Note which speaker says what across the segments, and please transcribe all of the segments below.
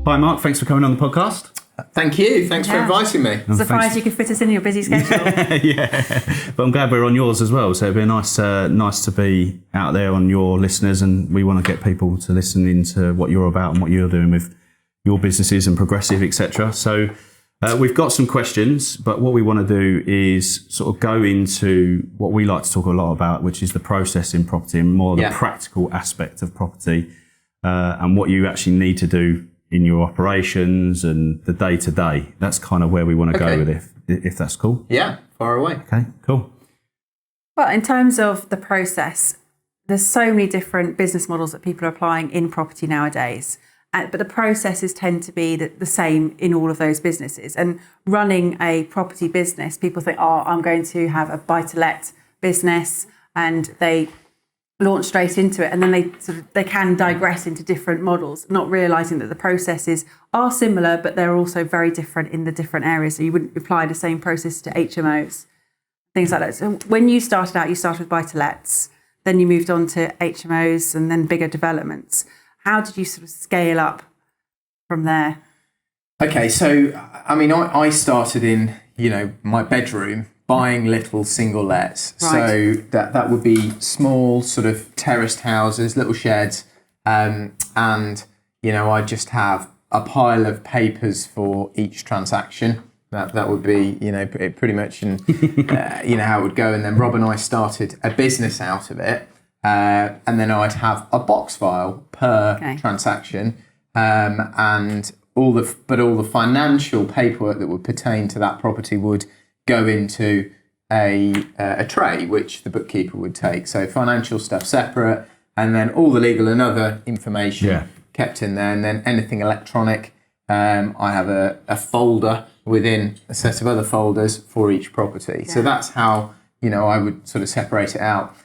Speaker 1: Hi, Mark. Thanks for coming on the podcast.
Speaker 2: Thank you. Thanks for inviting me.
Speaker 3: Surprised you could fit us in your busy schedule.
Speaker 1: Yeah, but I'm glad we're on yours as well. So it'd be nice to be out there on your listeners, and we want to get people to listen into what you're about and what you're doing with your businesses and Progressive, etc. So we've got some questions, but what we want to do is sort of go into what we like to talk a lot about, which is the process in property and more the practical aspect of property and what you actually need to do in your operations and the day-to-day. That's kind of where we want to go with it, if that's cool.
Speaker 2: Yeah, far away.
Speaker 1: Okay, cool.
Speaker 3: Well, in terms of the process, there's so many different business models that people are applying in property nowadays. But the processes tend to be the same in all of those businesses. And running a property business, people think, I'm going to have a buy-to-let business, and they launch straight into it, and then they can digress into different models, not realising that the processes are similar, but they're also very different in the different areas. So you wouldn't apply the same process to HMOs, things like that. So when you started out, you started with buy-to-lets, then you moved on to HMOs and then bigger developments. How did you sort of scale up from there?
Speaker 2: Okay, so I mean, I started in my bedroom, buying little single lets. Right. So that would be small sort of terraced houses, little sheds. And, I just have a pile of papers for each transaction. That would be, pretty much how it would go. And then Rob and I started a business out of it. And then I'd have a box file per transaction. And all the financial paperwork that would pertain to that property would go into a tray, which the bookkeeper would take. So financial stuff separate, and then all the legal and other information kept in there. And then anything electronic, I have a folder within a set of other folders for each property. Yeah. So that's how, I would sort of separate it out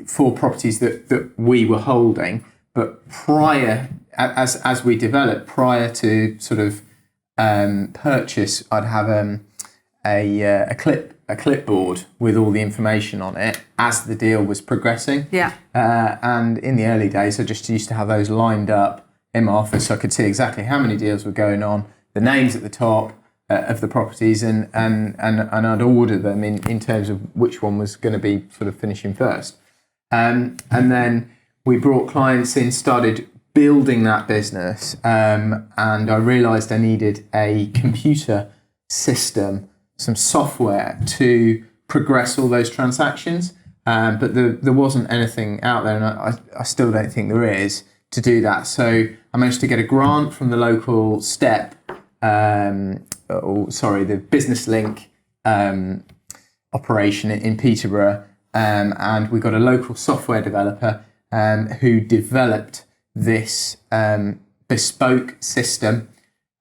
Speaker 2: for properties that we were holding. But prior, as we developed, prior to sort of purchase, I'd have a clipboard with all the information on it as the deal was progressing. Yeah. And in the early days, I just used to have those lined up in my office so I could see exactly how many deals were going on, the names at the top of the properties, and I'd order them in terms of which one was going to be sort of finishing first. And then we brought clients in, started building that business, and I realised I needed a computer system, some software to progress all those transactions, but there wasn't anything out there, and I still don't think there is, to do that. So I managed to get a grant from the local STEP, the Business Link operation in Peterborough, and we got a local software developer who developed this bespoke system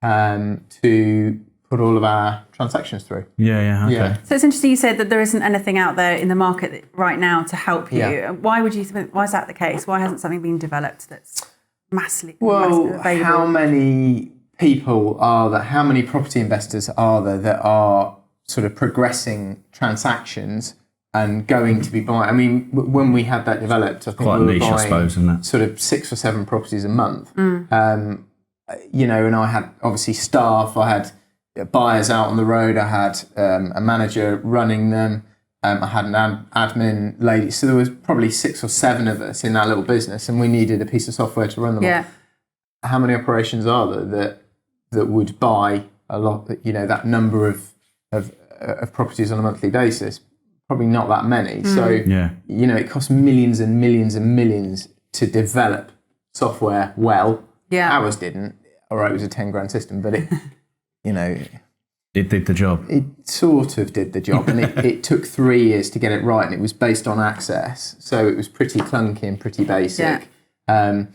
Speaker 2: to put all of our transactions through.
Speaker 1: Okay.
Speaker 3: So it's interesting you said that there isn't anything out there in the market right now to help you. Yeah. Why is that the case? Why hasn't something been developed that's massively available?
Speaker 2: How many people are there? How many property investors are there that are sort of progressing transactions and going to be buying? I mean, when we had that developed, I think
Speaker 1: quite
Speaker 2: we were
Speaker 1: niche,
Speaker 2: buying
Speaker 1: I suppose, isn't it?
Speaker 2: Sort of 6 or 7 properties a month. And I had obviously staff, I had buyers out on the road, I had a manager running them, I had an admin lady. So there was probably 6 or 7 of us in that little business, and we needed a piece of software to run them on. How many operations are there that would buy a lot, that number of properties on a monthly basis? Probably not that many. So, it costs millions and millions and millions to develop software well. Yeah. Ours didn't. All right, it was a 10 grand system, but it,
Speaker 1: it did the job.
Speaker 2: It sort of did the job, and it took 3 years to get it right, and it was based on Access. So it was pretty clunky and pretty basic. Yeah.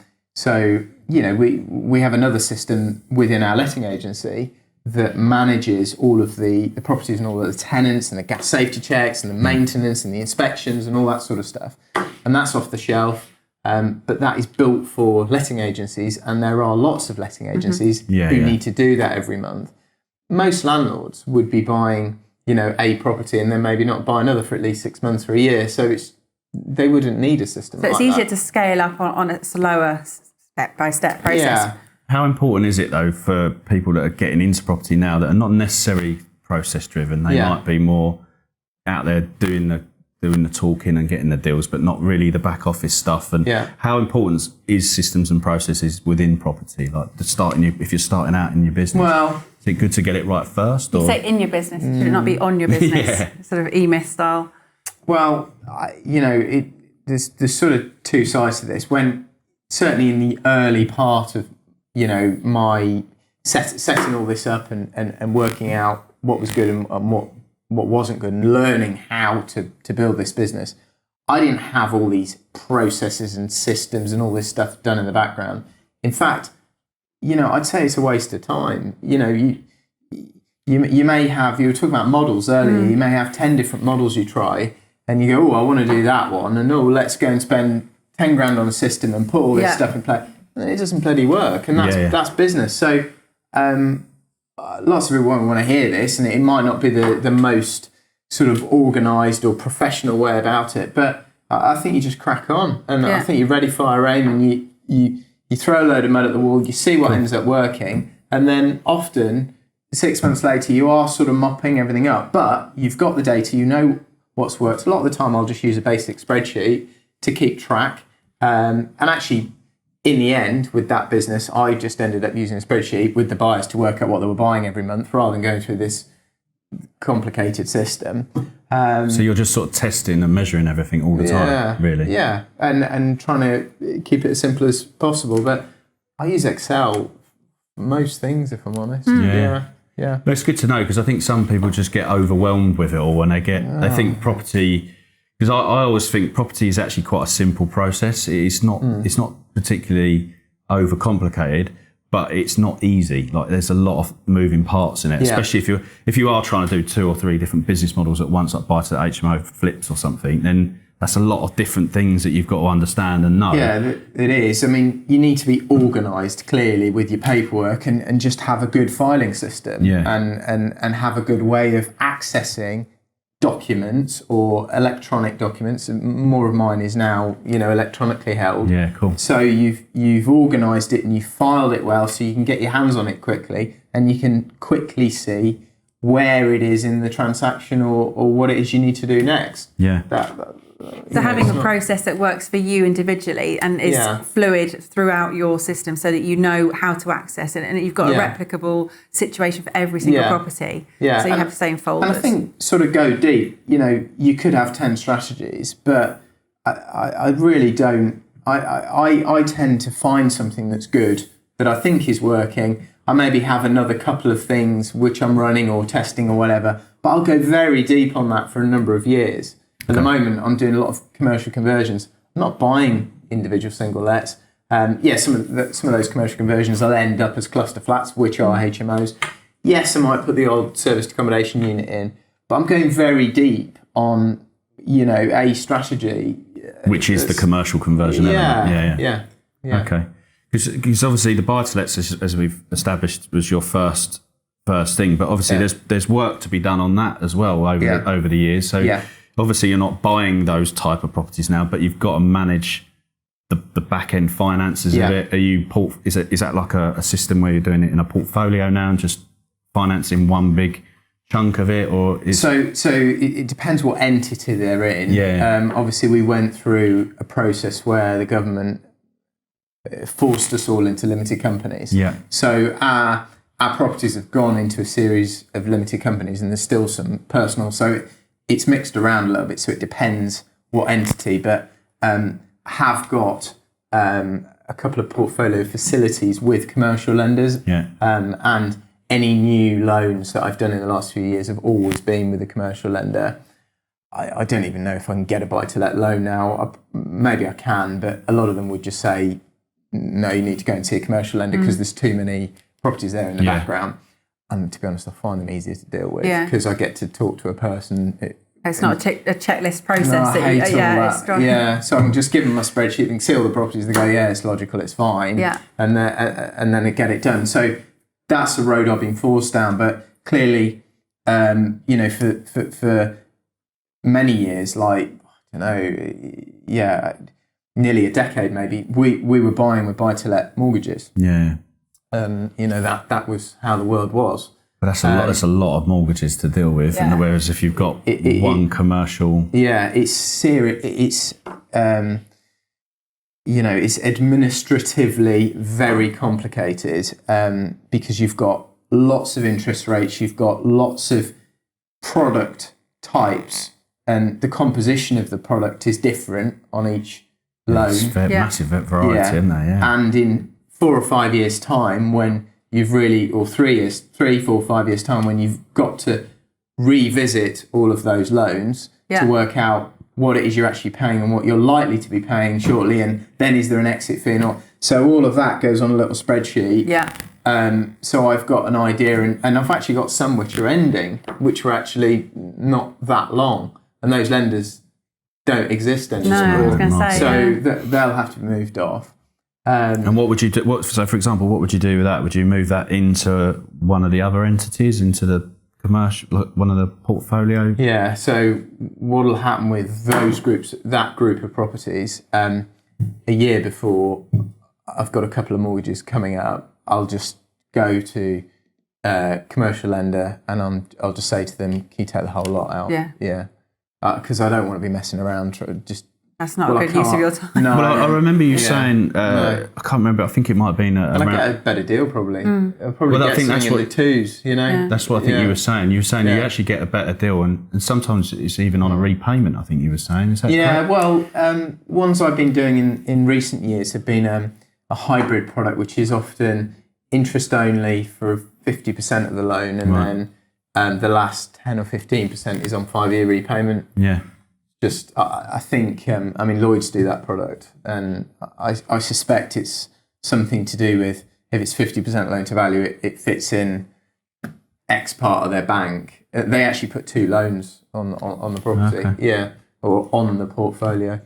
Speaker 2: We have another system within our letting agency that manages all of the properties and all of the tenants and the gas safety checks and the maintenance and the inspections and all that sort of stuff. And that's off the shelf. But that is built for letting agencies, and there are lots of letting agencies who need to do that every month. Most landlords would be buying, a property and then maybe not buy another for at least 6 months or a year. So they wouldn't need a system.
Speaker 3: So it's easier to scale up on a slower step-by-step process.
Speaker 2: Yeah.
Speaker 1: How important is it though for people that are getting into property now that are not necessarily process driven? They might be more out there doing the talking and getting the deals, but not really the back office stuff. And how important is systems and processes within property? Like if you're starting out in your business, is it good to get it right first?
Speaker 3: You say in your business, should it not be on your business? Sort of E-Myth style.
Speaker 2: Well, there's sort of two sides to this. When certainly in the early part of my setting all this up and working out what was good and what wasn't good and learning how to build this business, I didn't have all these processes and systems and all this stuff done in the background. In fact, I'd say it's a waste of time. You may have, you were talking about models earlier, you may have 10 different models you try and you go, I want to do that one, and let's go and spend 10 grand on a system and put all this stuff in place. And it doesn't bloody work, and that's business. So lots of people won't want to hear this, and it might not be the most sort of organised or professional way about it, but I think you just crack on, and I think you're ready, fire, aim, and you throw a load of mud at the wall, you see what ends up working, and then often 6 months later you are sort of mopping everything up, but you've got the data, you know what's worked. A lot of the time I'll just use a basic spreadsheet to keep track, and actually in the end with that business I just ended up using a spreadsheet with the buyers to work out what they were buying every month rather than going through this complicated system.
Speaker 1: So you're just sort of testing and measuring everything all the time, really?
Speaker 2: Yeah, and trying to keep it as simple as possible, but I use Excel for most things, if I'm honest. Yeah.
Speaker 1: But it's good to know, because I think some people just get overwhelmed with it all when they think property, because I always think property is actually quite a simple process. It's not particularly overcomplicated, but it's not easy. Like there's a lot of moving parts in it, especially if you are trying to do 2 or 3 different business models at once, like buy to HMO flips or something, then that's a lot of different things that you've got to understand and know.
Speaker 2: Yeah, it is. I mean, you need to be organised clearly with your paperwork and just have a good filing system and have a good way of accessing documents or electronic documents. More of mine is now, electronically held.
Speaker 1: Yeah, cool.
Speaker 2: So you've organised it and you filed it well so you can get your hands on it quickly and you can quickly see where it is in the transaction or what it is you need to do next.
Speaker 1: Yeah.
Speaker 3: So having a process that works for you individually and is fluid throughout your system so that you know how to access it and you've got a replicable situation for every single property. Yeah. So you have the same folders.
Speaker 2: And I think sort of go deep, you could have 10 strategies, but I really don't. I tend to find something that's good, that I think is working. I maybe have another couple of things which I'm running or testing or whatever, but I'll go very deep on that for a number of years. At the moment, I'm doing a lot of commercial conversions. I'm not buying individual single lets. Some of those commercial conversions will end up as cluster flats, which are HMOs. Yes, I might put the old serviced accommodation unit in, but I'm going very deep on, a strategy.
Speaker 1: Which is the commercial conversion element. Yeah. Okay. Because obviously the buy-to-lets, as we've established, was your first thing, but obviously there's work to be done on that as well over the years. So obviously you're not buying those type of properties now, but you've got to manage the back end finances of it. Is that like a system where you're doing it in a portfolio now and just financing one big chunk of it, or
Speaker 2: so it depends what entity they're in. Obviously we went through a process where the government forced us all into limited companies. So our properties have gone into a series of limited companies, and there's still some personal. So it's mixed around a little bit. So it depends what entity, but have got a couple of portfolio facilities with commercial lenders, and any new loans that I've done in the last few years have always been with a commercial lender. I don't even know if I can get a buy-to-let loan now. Maybe I can, but a lot of them would just say, no, you need to go and see a commercial lender because there's too many properties there in the background. And to be honest, I find them easier to deal with because I get to talk to a person.
Speaker 3: It's not a checklist process.
Speaker 2: It's strong. Yeah, so I can just give them my spreadsheet, they can see all the properties, they go, it's logical, it's fine. And then they get it done. So that's a road I've been forced down. But clearly, for many years, nearly a decade maybe, we were buying with buy-to-let mortgages. that was how the world was.
Speaker 1: But that's a lot. That's a lot of mortgages to deal with.
Speaker 3: Yeah.
Speaker 1: And whereas if you've got one commercial,
Speaker 2: it's serious. It's it's administratively very complicated because you've got lots of interest rates, you've got lots of product types, and the composition of the product is different on each loan.
Speaker 1: it's massive variety, isn't there? Yeah.
Speaker 2: And in 4 or 5 years' time, when you've really, or 3, 4, 5 years' time, when you've got to revisit all of those loans to work out what it is you're actually paying and what you're likely to be paying shortly, and then is there an exit fee or not? So all of that goes on a little spreadsheet.
Speaker 3: Yeah.
Speaker 2: So I've got an idea, and I've actually got some which are ending, which were actually not that long, and those lenders don't exist anymore.
Speaker 3: No, I was going to say.
Speaker 2: So they'll have to be moved off.
Speaker 1: And what would you do? So, for example, what would you do with that? Would you move that into one of the other entities, into the commercial, one of the portfolio?
Speaker 2: Yeah. So what will happen with those groups, that group of properties? A year before I've got a couple of mortgages coming up, I'll just go to a commercial lender and I'll just say to them, "Can you take the whole lot out?" Yeah. Because I don't want to be messing around.
Speaker 3: That's not a good use of your time.
Speaker 2: No,
Speaker 1: Well, I remember you saying, I can't remember, I think it might have been
Speaker 2: and I get a better deal probably. I'll probably
Speaker 1: Well, I
Speaker 2: get
Speaker 1: think
Speaker 2: something
Speaker 1: that's
Speaker 2: in the twos,
Speaker 3: Yeah.
Speaker 1: That's what I think you were saying. You were saying you actually get a better deal, and sometimes it's even on a repayment, I think you were saying. Is that correct?
Speaker 2: Well, ones I've been doing in recent years have been a hybrid product, which is often interest only for 50% of the loan, and then the last 10 or 15% is on 5-year repayment.
Speaker 1: Yeah.
Speaker 2: Just, I think, Lloyds do that product, and I suspect it's something to do with if it's 50% loan to value, it fits in X part of their bank. They actually put 2 loans on the property, or on the portfolio.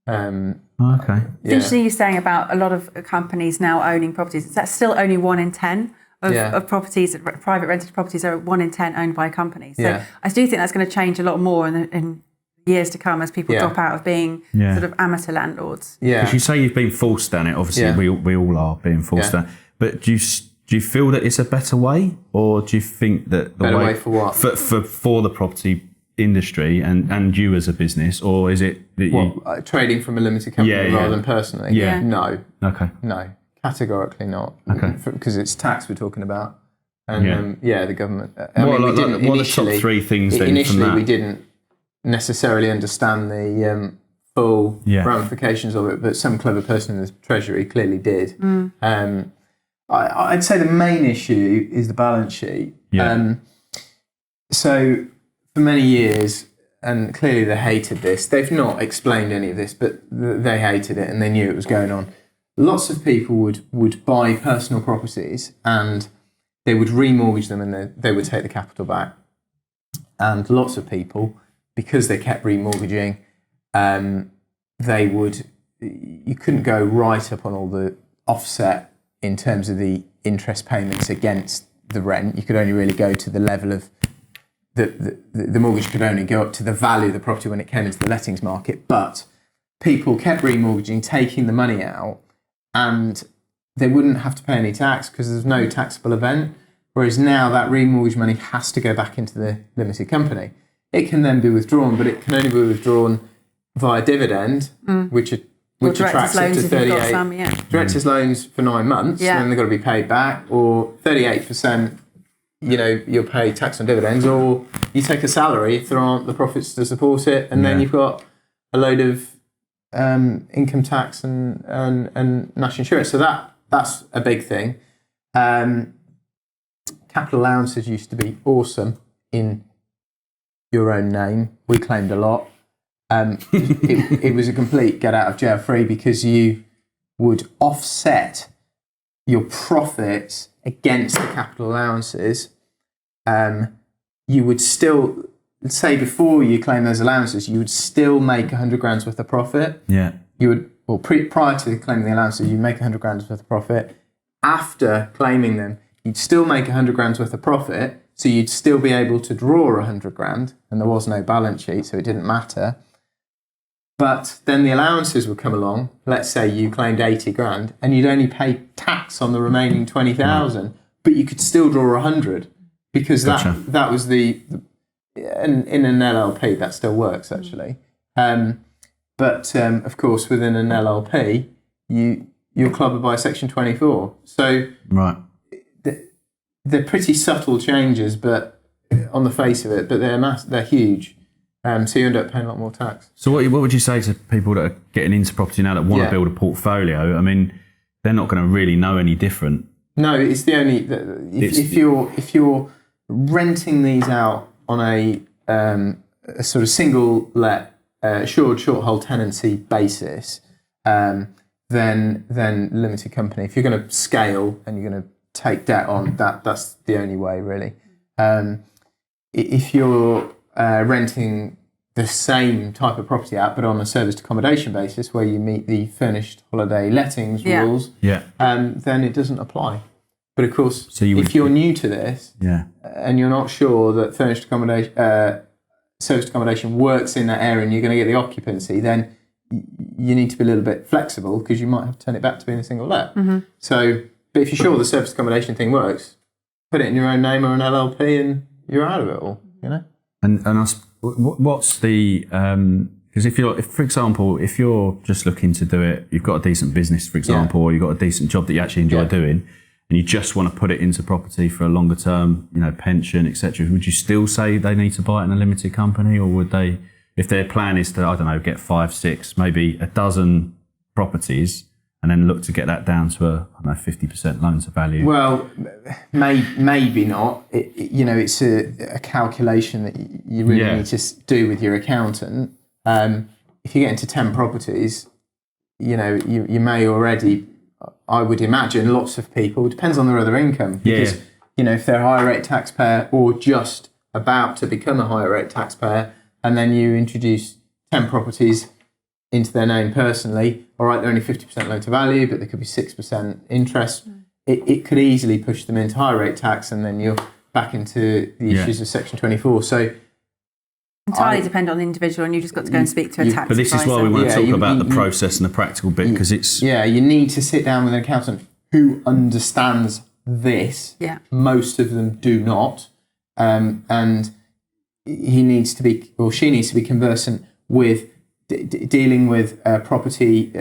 Speaker 1: Okay.
Speaker 3: It's interesting you're saying about a lot of companies now owning properties. That's still only 1 in 10 of properties, private rented properties are 1 in 10 owned by companies. So I do think that's going to change a lot more in years to come as people drop out of being sort of amateur landlords.
Speaker 2: Yeah.
Speaker 1: Because you say you've been forced down it. Obviously, we all are being forced down. But do you feel that it's a better way, or do you think that the
Speaker 2: better way for what?
Speaker 1: For the property industry and you as a business, or is it that
Speaker 2: trading from a limited company rather than personally?
Speaker 1: Yeah.
Speaker 2: No.
Speaker 1: Okay.
Speaker 2: No. Categorically not.
Speaker 1: Okay.
Speaker 2: Because it's tax we're talking about. And the government.
Speaker 1: What are the top 3 things then
Speaker 2: initially
Speaker 1: from that?
Speaker 2: we didn't necessarily understand the full ramifications of it, but some clever person in the Treasury clearly did. I'd say the main issue is the balance sheet. So for many years, and clearly they hated this, they've not explained any of this, but they hated it and they knew it was going on. Lots of people would buy personal properties and they would remortgage them and they would take the capital back. And lots of people, because they kept remortgaging, you couldn't go right up on all the offset in terms of the interest payments against the rent. You could only really go to the level of the mortgage could only go up to the value of the property when it came into the lettings market. But people kept remortgaging, taking the money out, and they wouldn't have to pay any tax because there's no taxable event. Whereas now that remortgage money has to go back into the limited company. It can then be withdrawn, but it can only be withdrawn via dividend, which attracts up to 38. Directors' loans for 9 months, and then they've got to be paid back, or 38%. You'll pay tax on dividends, or you take a salary if there aren't the profits to support it, and then you've got a load of income tax and national insurance. So that's a big thing. Capital allowances used to be awesome in your own name. We claimed a lot. It was a complete get out of jail free because you would offset your profits against the capital allowances. You would still, say before you claim those allowances, you would still make 100 grand's worth of profit.
Speaker 1: Yeah.
Speaker 2: You would, prior to claiming the allowances, you'd make 100 grand's worth of profit. After claiming them, you'd still make 100 grand's worth of profit. So you'd still be able to draw 100 grand, and there was no balance sheet, so it didn't matter. But then the allowances would come along. Let's say you claimed 80 grand and you'd only pay tax on the remaining 20,000, but you could still draw 100 because that was in an LLP that still works actually. But of course, within an LLP, you're covered by Section 24. So they're pretty subtle changes, but on the face of it, but they're huge. So you end up paying a lot more tax. So
Speaker 1: what would you say to people that are getting into property now that want to build a portfolio? I mean, they're not going to really know any different.
Speaker 2: No, it's the only if you're renting these out on a sort of single let short hold tenancy basis, then limited company. If you're going to scale and you're going to take debt on, that's the only way really. If you're renting the same type of property out, but on a serviced accommodation basis, where you meet the furnished holiday lettings rules, then it doesn't apply. But of course, if you're new to this, and you're not sure that furnished accommodation, serviced accommodation works in that area, and you're going to get the occupancy, then you need to be a little bit flexible because you might have to turn it back to being a single let. So, but if you're sure the serviced accommodation thing works, put it in your own name or an LLP, and you're out of it all. You know.
Speaker 1: And what's the because if for example, if you're just looking to do it, you've got a decent business, for example, or you've got a decent job that you actually enjoy doing, and you just want to put it into property for a longer term, pension, etc. Would you still say they need to buy it in a limited company, or would they, if their plan is to, I don't know, get 5, 6, maybe a dozen properties, and then look to get that down to a 50% loan to value?
Speaker 2: Well, maybe not. It's a calculation that you really need to do with your accountant. If you get into 10 properties, you may already, I would imagine, lots of people, it depends on their other income. Because, if they're a higher rate taxpayer or just about to become a higher rate taxpayer, and then you introduce 10 properties into their name personally, all right, they're only 50% loan to value, but there could be 6% interest. It could easily push them into higher rate tax, and then you're back into the issues of Section 24. So
Speaker 3: entirely depend on the individual, and you just got to go and speak to a tax
Speaker 1: But this
Speaker 3: advisor.
Speaker 1: is why we want to talk about the process and the practical bit, because it's...
Speaker 2: Yeah, you need to sit down with an accountant who understands this.
Speaker 3: Yeah. Most
Speaker 2: of them do not. And he needs to be, or she needs to be conversant with dealing with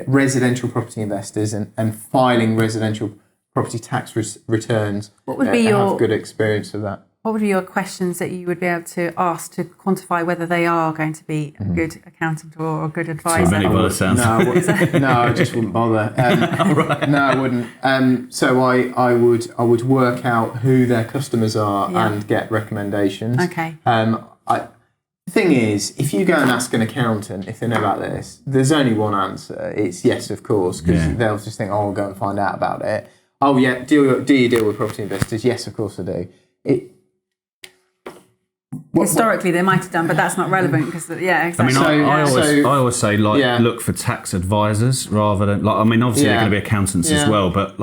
Speaker 2: residential property investors and filing residential property tax returns.
Speaker 3: What would be your
Speaker 2: have good experience of that?
Speaker 3: What would be your questions that you would be able to ask to quantify whether they are going to be a good accountant or a good advisor?
Speaker 1: Too many by the sounds.
Speaker 2: No, I just wouldn't bother.
Speaker 1: Right.
Speaker 2: No, I wouldn't. So I would work out who their customers are and get recommendations.
Speaker 3: Okay.
Speaker 2: The thing is, if you go and ask an accountant if they know about this, there's only one answer. It's yes, of course, because they'll just think, I'll go and find out about it. Oh, yeah, do you deal with property investors? Yes, of course I do.
Speaker 3: Historically, they might have done, but that's not relevant because, exactly.
Speaker 1: I mean, I always say, look for tax advisors rather than, obviously they're going to be accountants as well, but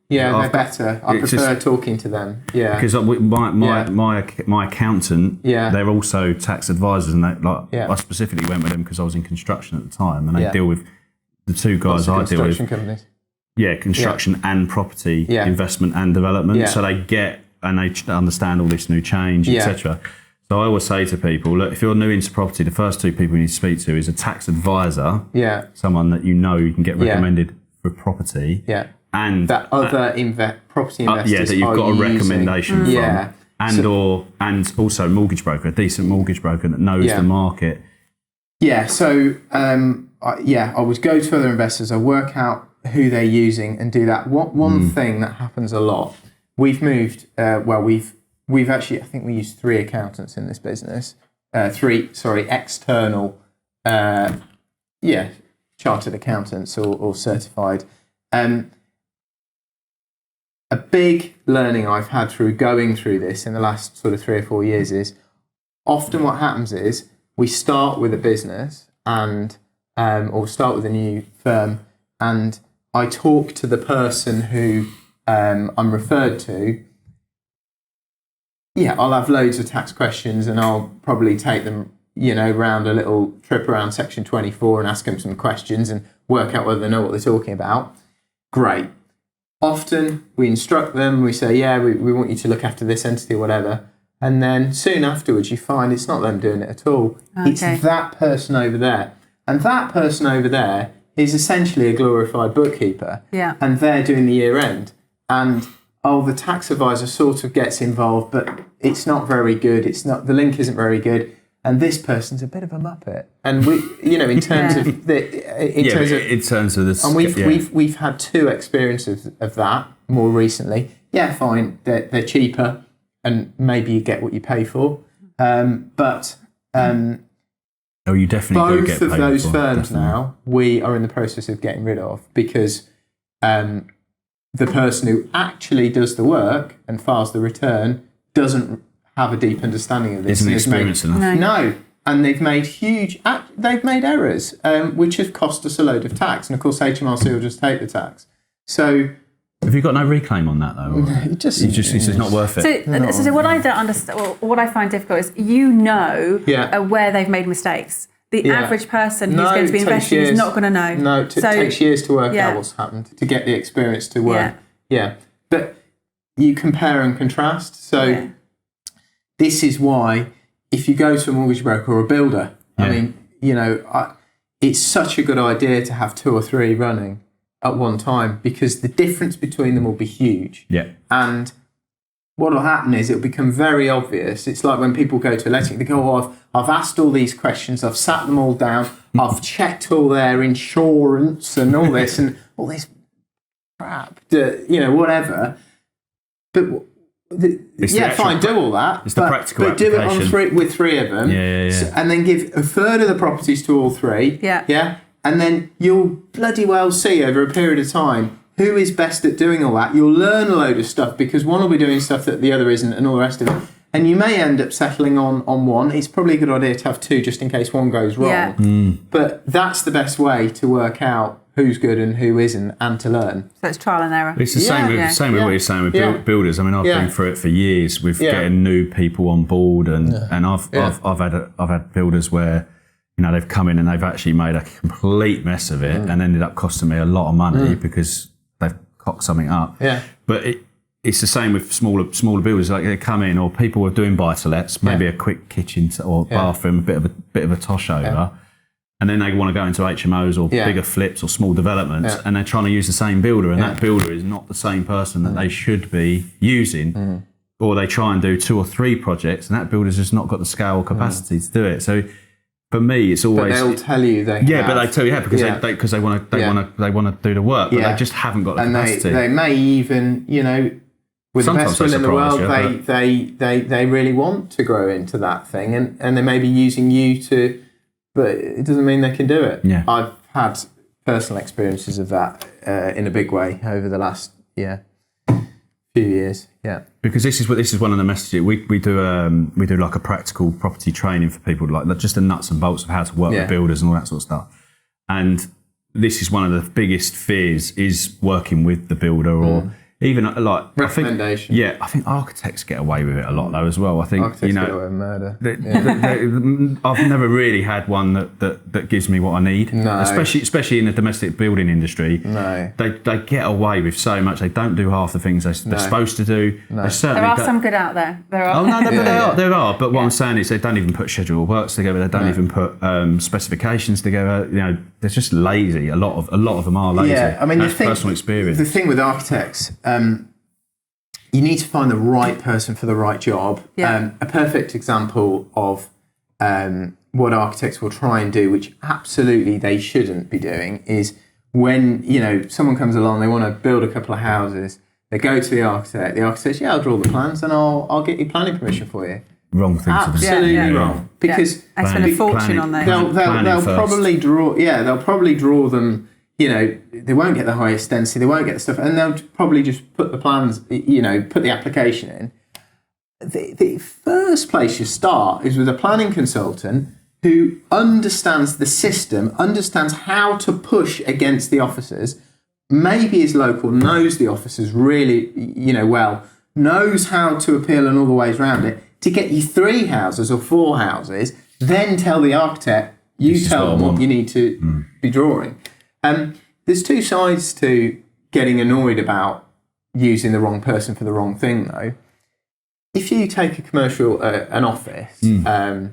Speaker 2: they're better. I prefer talking to them. Yeah,
Speaker 1: because my accountant, they're also tax advisors, and I specifically went with them because I was in construction at the time, and they deal with the two guys I deal with.
Speaker 2: Companies.
Speaker 1: Yeah, construction and property, investment and development.
Speaker 2: Yeah.
Speaker 1: So they get and they understand all this new change, etc. So I always say to people, look, if you're new into property, the first two people you need to speak to is a tax advisor, someone that you can get recommended for property, and
Speaker 2: that other property investors
Speaker 1: that you've got a recommendation from, and also a mortgage broker, a decent mortgage broker that knows the market.
Speaker 2: Yeah, so I would go to other investors, I work out who they're using and do that. One thing that happens a lot, we've moved, we've actually, I think we use 3 accountants in this business, external, chartered accountants or certified. A big learning I've had through going through this in the last sort of 3 or 4 years is often what happens is we start with a business or start with a new firm, and I talk to the person who I'm referred to. Yeah, I'll have loads of tax questions and I'll probably take them round a little trip around section 24 and ask them some questions and work out whether they know what they're talking about. Great. Often we instruct them, we say, we want you to look after this entity or whatever. And then soon afterwards, you find it's not them doing it at all. Okay. It's that person over there. And that person over there is essentially a glorified bookkeeper.
Speaker 3: Yeah.
Speaker 2: And they're doing the year end. And the tax advisor sort of gets involved, but it's not very good. The link isn't very good. And this person's a bit of a muppet. And we, in terms of this, and we've had 2 experiences of that more recently. Yeah, fine, they're cheaper, and maybe you get what you pay for. But
Speaker 1: you definitely do get
Speaker 2: both of
Speaker 1: paid
Speaker 2: those
Speaker 1: for,
Speaker 2: firms
Speaker 1: definitely.
Speaker 2: now we are in the process of getting rid of because the person who actually does the work and files the return doesn't have a deep understanding of this.
Speaker 1: Isn't experienced enough.
Speaker 2: No. And they've made errors, which have cost us a load of tax. And of course, HMRC will just take the tax. So,
Speaker 1: have you got no reclaim on that though? It's just not worth it.
Speaker 3: So what I don't understand, or what I find difficult is, where they've made mistakes. The average person who's going to be investing is not going to know.
Speaker 2: No, it takes years to work out what's happened, to get the experience to work. Yeah. But you compare and contrast. So this is why, if you go to a mortgage broker or a builder, it's such a good idea to have 2 or 3 running at one time, because the difference between them will be huge.
Speaker 1: Yeah.
Speaker 2: And what will happen is it'll become very obvious. It's like when people go to a letting, they go, I've asked all these questions, I've sat them all down, I've checked all their insurance and all this and all this crap, whatever. But fine, do all that.
Speaker 1: It's the practical
Speaker 2: but do
Speaker 1: application.
Speaker 2: it with 3 of them.
Speaker 1: Yeah.
Speaker 2: So, and then give a third of the properties to all 3.
Speaker 3: Yeah.
Speaker 2: And then you'll bloody well see over a period of time who is best at doing all that. You'll learn a load of stuff because one will be doing stuff that the other isn't and all the rest of it. And you may end up settling on 1. It's probably a good idea to have 2 just in case one goes wrong.
Speaker 3: Yeah.
Speaker 2: But that's the best way to work out who's good and who isn't, and to learn.
Speaker 3: So it's trial and error.
Speaker 1: It's the same with what you're saying with builders. I mean, I've been through it for years with getting new people on board, and I've had builders where they've come in and they've actually made a complete mess of it and ended up costing me a lot of money because they've cocked something up.
Speaker 2: Yeah.
Speaker 1: But it's the same with smaller builders. Like they come in, or people are doing buy-to-lets, maybe a quick kitchen or bathroom, a bit of a tosh over. And then they want to go into HMOs or bigger flips or small developments, and they're trying to use the same builder, and that builder is not the same person that they should be using. Or they try and do 2 or 3 projects, and that builder's just not got the scale or capacity to do it. So for me, it's always.
Speaker 2: But they'll tell you they.
Speaker 1: Yeah, but they tell you because they want to do the work, but they just haven't got the capacity.
Speaker 2: They may even with
Speaker 1: sometimes
Speaker 2: the best will in the world,
Speaker 1: you,
Speaker 2: they really want to grow into that thing, and they may be using you to. But it doesn't mean they can do it. Yeah. I've had personal experiences of that in a big way over the last few years. Yeah.
Speaker 1: Because this is one of the messages we do like a practical property training for people, like just the nuts and bolts of how to work with builders and all that sort of stuff. And this is one of the biggest fears, is working with the builder or even like
Speaker 2: recommendation.
Speaker 1: I think architects get away with it a lot though as well. I think
Speaker 2: architects get away with murder.
Speaker 1: I've never really had one that gives me what I need.
Speaker 2: No.
Speaker 1: Especially in the domestic building industry.
Speaker 2: No.
Speaker 1: They get away with so much. They don't do half the things they're supposed to do.
Speaker 2: No.
Speaker 3: There are some good out there. There are.
Speaker 1: Oh no, there are. But what I'm saying is they don't even put schedule of works together. They don't even put specifications together. They're just lazy. A lot of them are lazy.
Speaker 2: Yeah, I mean,
Speaker 1: that's personal experience.
Speaker 2: The thing with architects. You need to find the right person for the right job.
Speaker 3: Yeah.
Speaker 2: A perfect example of what architects will try and do, which absolutely they shouldn't be doing, is when someone comes along, they want to build a couple of houses, they go to the architect says, I'll draw the plans and I'll get you planning permission for you.
Speaker 1: Wrong thing to do.
Speaker 2: Absolutely wrong. Because
Speaker 3: I spend a fortune on those.
Speaker 2: They'll probably draw them. They won't get the highest density, they won't get the stuff, and they'll probably just put the plans, put the application in. The first place you start is with a planning consultant who understands the system, understands how to push against the officers, maybe is local, knows the officers really, well, knows how to appeal and all the ways around it, to get you 3 houses or 4 houses, then tell the architect, you tell them what you need to be drawing. There's two sides to getting annoyed about using the wrong person for the wrong thing, though. If you take a commercial, an office, all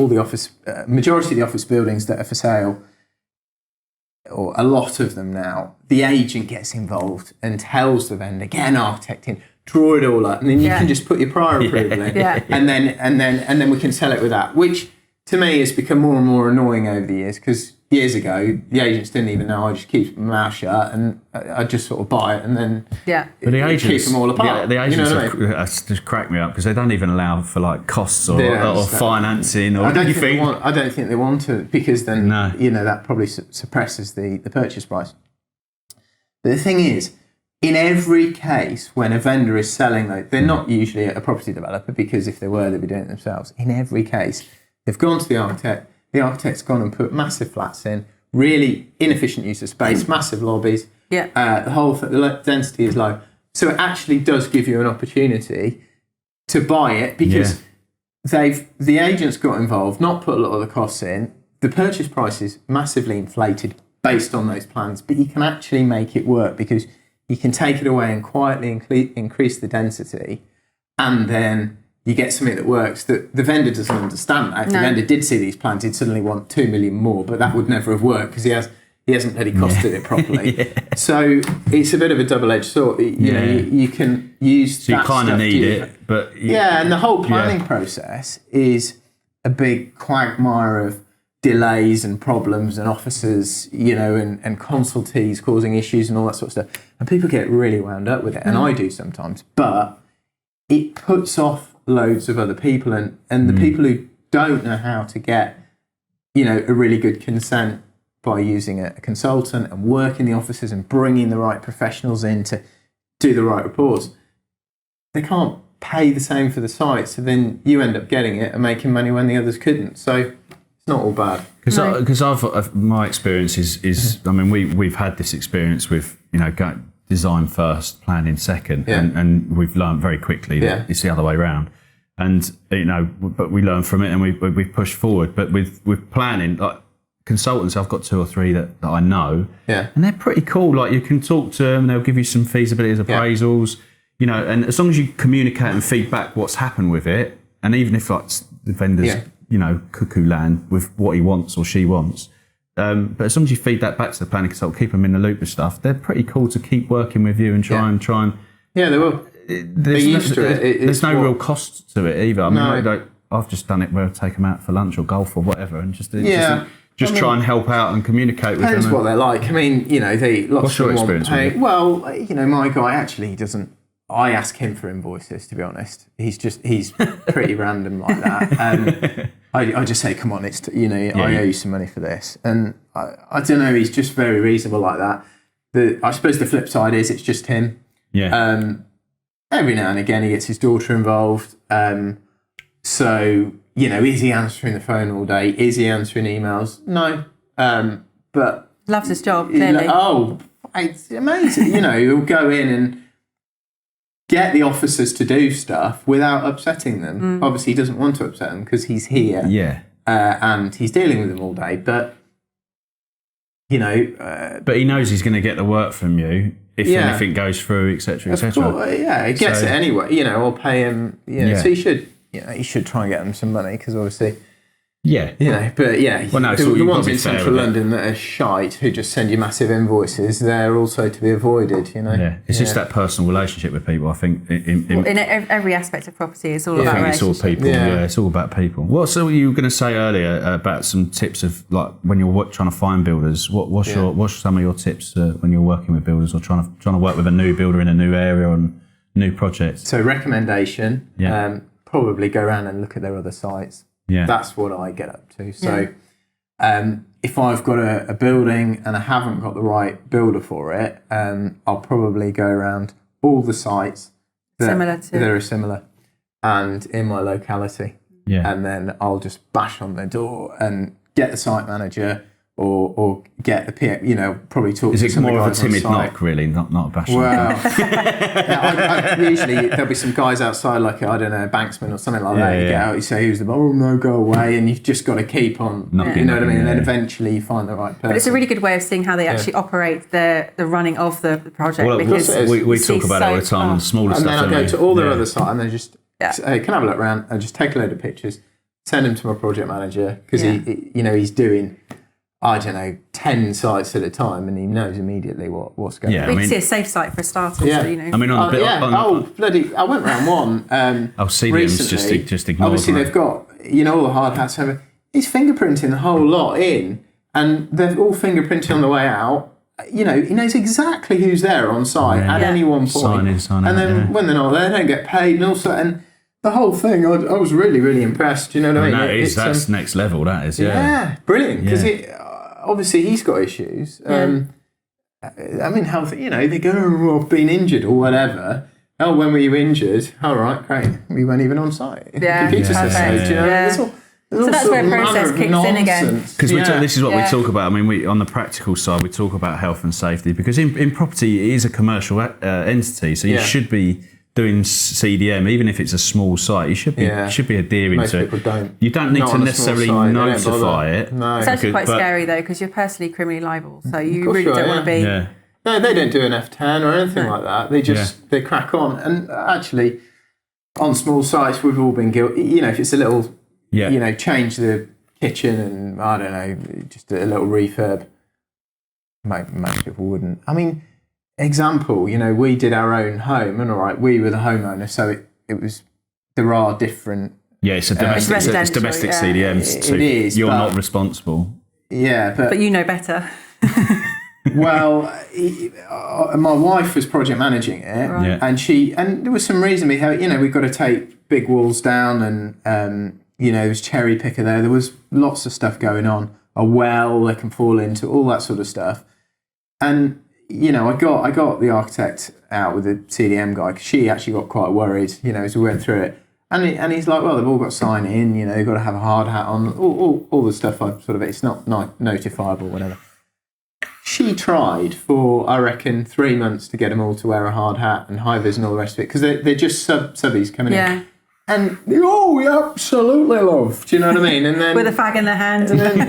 Speaker 2: the office, majority of the office buildings that are for sale, or a lot of them now, the agent gets involved and tells the vendor, get an architect in, draw it all up, and then you can just put your prior approval in, and then we can sell it with that. Which to me has become more and more annoying over the years, because years ago the agents didn't even know. I just keep my mouth shut and I just sort of buy it and then
Speaker 1: but the agents,
Speaker 2: keep them all apart.
Speaker 1: The agents
Speaker 2: you know what I mean?
Speaker 1: just crack me up because they don't even allow for like costs or financing or
Speaker 2: I don't
Speaker 1: anything.
Speaker 2: think they want to, because then that probably suppresses the purchase price. But the thing is, in every case when a vendor is selling, they're not usually a property developer, because if they were, they'd be doing it themselves. In every case, they've gone to the architect. The architect's gone and put massive flats in, really inefficient use of space, massive lobbies. The whole the density is low. So it actually does give you an opportunity to buy it, because the agents got involved, not put a lot of the costs in. The purchase price is massively inflated based on those plans, but you can actually make it work, because you can take it away and quietly increase the density, and then you get something that works. That the vendor doesn't understand that. If the vendor did see these plans, he'd suddenly want 2 million more, but that would never have worked, because he hasn't really costed it properly. So it's a bit of a double-edged sword. You can use.
Speaker 1: So you kind of need it, but
Speaker 2: and the whole planning process is a big quagmire of delays and problems and officers, and consultees causing issues and all that sort of stuff. And people get really wound up with it, and I do sometimes. But it puts off loads of other people, and the people who don't know how to get, a really good consent by using a consultant and work in the offices and bringing the right professionals in to do the right reports, they can't pay the same for the site. So then you end up getting it and making money when the others couldn't. So it's not all bad.
Speaker 1: Because my experience is I mean, we've had this experience with, design first, planning second, and we've learned very quickly that it's the other way around. And but we learn from it and we push forward. But with planning, like consultants, I've got 2 or 3 that I know, and they're pretty cool. Like, you can talk to them, they'll give you some feasibility appraisals, and as long as you communicate and feedback what's happened with it, and even if like the vendor's cuckoo land with what he wants or she wants. But as long as you feed that back to the planning consultant, keep them in the loop with stuff, they're pretty cool to keep working with you and try and.
Speaker 2: Yeah, they will. They're used to it.
Speaker 1: There's no real cost to it either. I mean, I've just done it where I take them out for lunch or golf or whatever, and just try and help out and communicate with them.
Speaker 2: Depends what they're like. I mean,
Speaker 1: What's your experience with it?
Speaker 2: Well, my guy actually, he doesn't. I ask him for invoices, to be honest. He's pretty random like that. And I just say, come on, it's I owe you some money for this. And I don't know, he's just very reasonable like that. I suppose the flip side is it's just him.
Speaker 1: Yeah.
Speaker 2: Every now and again he gets his daughter involved. So, is he answering the phone all day? Is he answering emails? No. But
Speaker 3: loves his job, clearly.
Speaker 2: It's amazing. He'll go in and get the officers to do stuff without upsetting them. Obviously, he doesn't want to upset them because he's here.
Speaker 1: Yeah.
Speaker 2: And he's dealing with them all day. But,
Speaker 1: but he knows he's going to get the work from you if anything goes through, etc., etc.
Speaker 2: He gets it anyway, or pay him, So he should try and get them some money, because obviously...
Speaker 1: Yeah.
Speaker 2: But the ones in central London
Speaker 1: it.
Speaker 2: that are shite, who just send you massive invoices, they're also to be avoided,
Speaker 1: Yeah, it's just that personal relationship with people, I think.
Speaker 3: In every aspect of property, it's all about
Speaker 1: relationship. It's all people, it's all about people. So you were going to say earlier about some tips of, like, when you're trying to find builders, what's some of your tips when you're working with builders or trying to work with a new builder in a new area on new projects?
Speaker 2: So recommendation, probably go around and look at their other sites.
Speaker 1: Yeah.
Speaker 2: That's what I get up to. So if I've got a building and I haven't got the right builder for it, I'll probably go around all the sites that are similar and in my locality.
Speaker 1: Yeah.
Speaker 2: And then I'll just bash on their door and get the site manager, or get the PM, probably talk
Speaker 1: Is
Speaker 2: to
Speaker 1: it
Speaker 2: some of the
Speaker 1: more of a
Speaker 2: guys on
Speaker 1: timid
Speaker 2: site.
Speaker 1: knock, really, not a bashful?
Speaker 2: Well, I usually there'll be some guys outside, like I don't know, a banksman or something like that. You get out, you say, "Who's the oh no, go away," and you've just got to keep on.
Speaker 1: Knocking,
Speaker 2: you know what I mean? And then
Speaker 1: yeah.
Speaker 2: eventually you find the right person.
Speaker 3: But it's a really good way of seeing how they actually operate the running of the project.
Speaker 1: Well,
Speaker 3: because
Speaker 2: we
Speaker 1: we
Speaker 3: you
Speaker 1: talk
Speaker 3: see
Speaker 1: about it all the time on the smaller
Speaker 2: and
Speaker 1: stuff.
Speaker 2: then I
Speaker 1: don't
Speaker 2: go
Speaker 1: we?
Speaker 2: to all their
Speaker 1: Yeah.
Speaker 2: other sites and then just say, hey, can I have a look around and just take a load of pictures, send them to my project manager because he's doing, I don't know, 10 sites at a time and he knows immediately what's going on.
Speaker 3: We can see a safe site for starters.
Speaker 2: Yeah.
Speaker 3: So,
Speaker 1: I mean, on the bit,
Speaker 2: bloody! I went round one.
Speaker 1: CDM's
Speaker 2: recently.
Speaker 1: just ignored.
Speaker 2: Obviously,
Speaker 1: right?
Speaker 2: they've got all the hard hats. He's fingerprinting the whole lot in, and they're all fingerprinting on the way out. He knows exactly who's there on site at any one point.
Speaker 1: Sign in, sign out,
Speaker 2: and then when they're not there, they don't get paid, and also the whole thing. I was really, really impressed. Do you know what I mean?
Speaker 1: That's next level. That is,
Speaker 2: yeah, brilliant. Because obviously he's got issues. I mean, health. They go, oh, I've been injured or whatever. Oh, when were you injured? All right, great. We weren't even on site.
Speaker 3: Yeah,
Speaker 2: Computer says so.
Speaker 3: yeah. So that's where process kicks in again.
Speaker 1: Because this is what we talk about. I mean, on the practical side, we talk about health and safety because in property it is a commercial entity, so you should be doing CDM, even if it's a small site. You should be adhering
Speaker 2: Most
Speaker 1: to
Speaker 2: people
Speaker 1: it.
Speaker 2: don't.
Speaker 1: You don't need
Speaker 2: Not
Speaker 1: to
Speaker 2: on a
Speaker 1: necessarily
Speaker 2: small site, they don't
Speaker 1: notify
Speaker 2: bother.
Speaker 1: it.
Speaker 2: No.
Speaker 3: It's actually quite
Speaker 1: But-
Speaker 3: scary though because you're personally criminally liable, so you
Speaker 2: course
Speaker 3: really
Speaker 2: you are,
Speaker 3: don't want to be.
Speaker 1: Yeah.
Speaker 2: No, they don't do an F10 or anything like that. They just they crack on. And actually, on small sites, we've all been guilty. If it's a little, change the kitchen and I don't know, just a little refurb. Most people wouldn't. I mean, example, we did our own home, and all right, we were the homeowner, so it was. There are different.
Speaker 1: Yeah, it's a domestic,
Speaker 3: It's
Speaker 1: domestic
Speaker 3: residential,
Speaker 1: CDM.
Speaker 2: It
Speaker 1: So
Speaker 2: is,
Speaker 1: you're
Speaker 2: but-
Speaker 1: not responsible.
Speaker 2: Yeah,
Speaker 3: But you know better.
Speaker 2: well, my wife was project managing it,
Speaker 1: Yeah.
Speaker 2: and there was some reason behind. We've got to take big walls down, and there was cherry picker there. There was lots of stuff going on. A well they can fall into, all that sort of stuff. And I got the architect out with the CDM guy because she actually got quite worried. As we went through it, and he's like, well, they've all got to sign in. They've got to have a hard hat on. All the stuff. It's not notifiable, whatever. She tried for, I reckon, 3 months to get them all to wear a hard hat and high vis and all the rest of it because they're just subbies coming in. And we absolutely love. Do you know what I mean? And then
Speaker 3: With a fag in their hand. And then,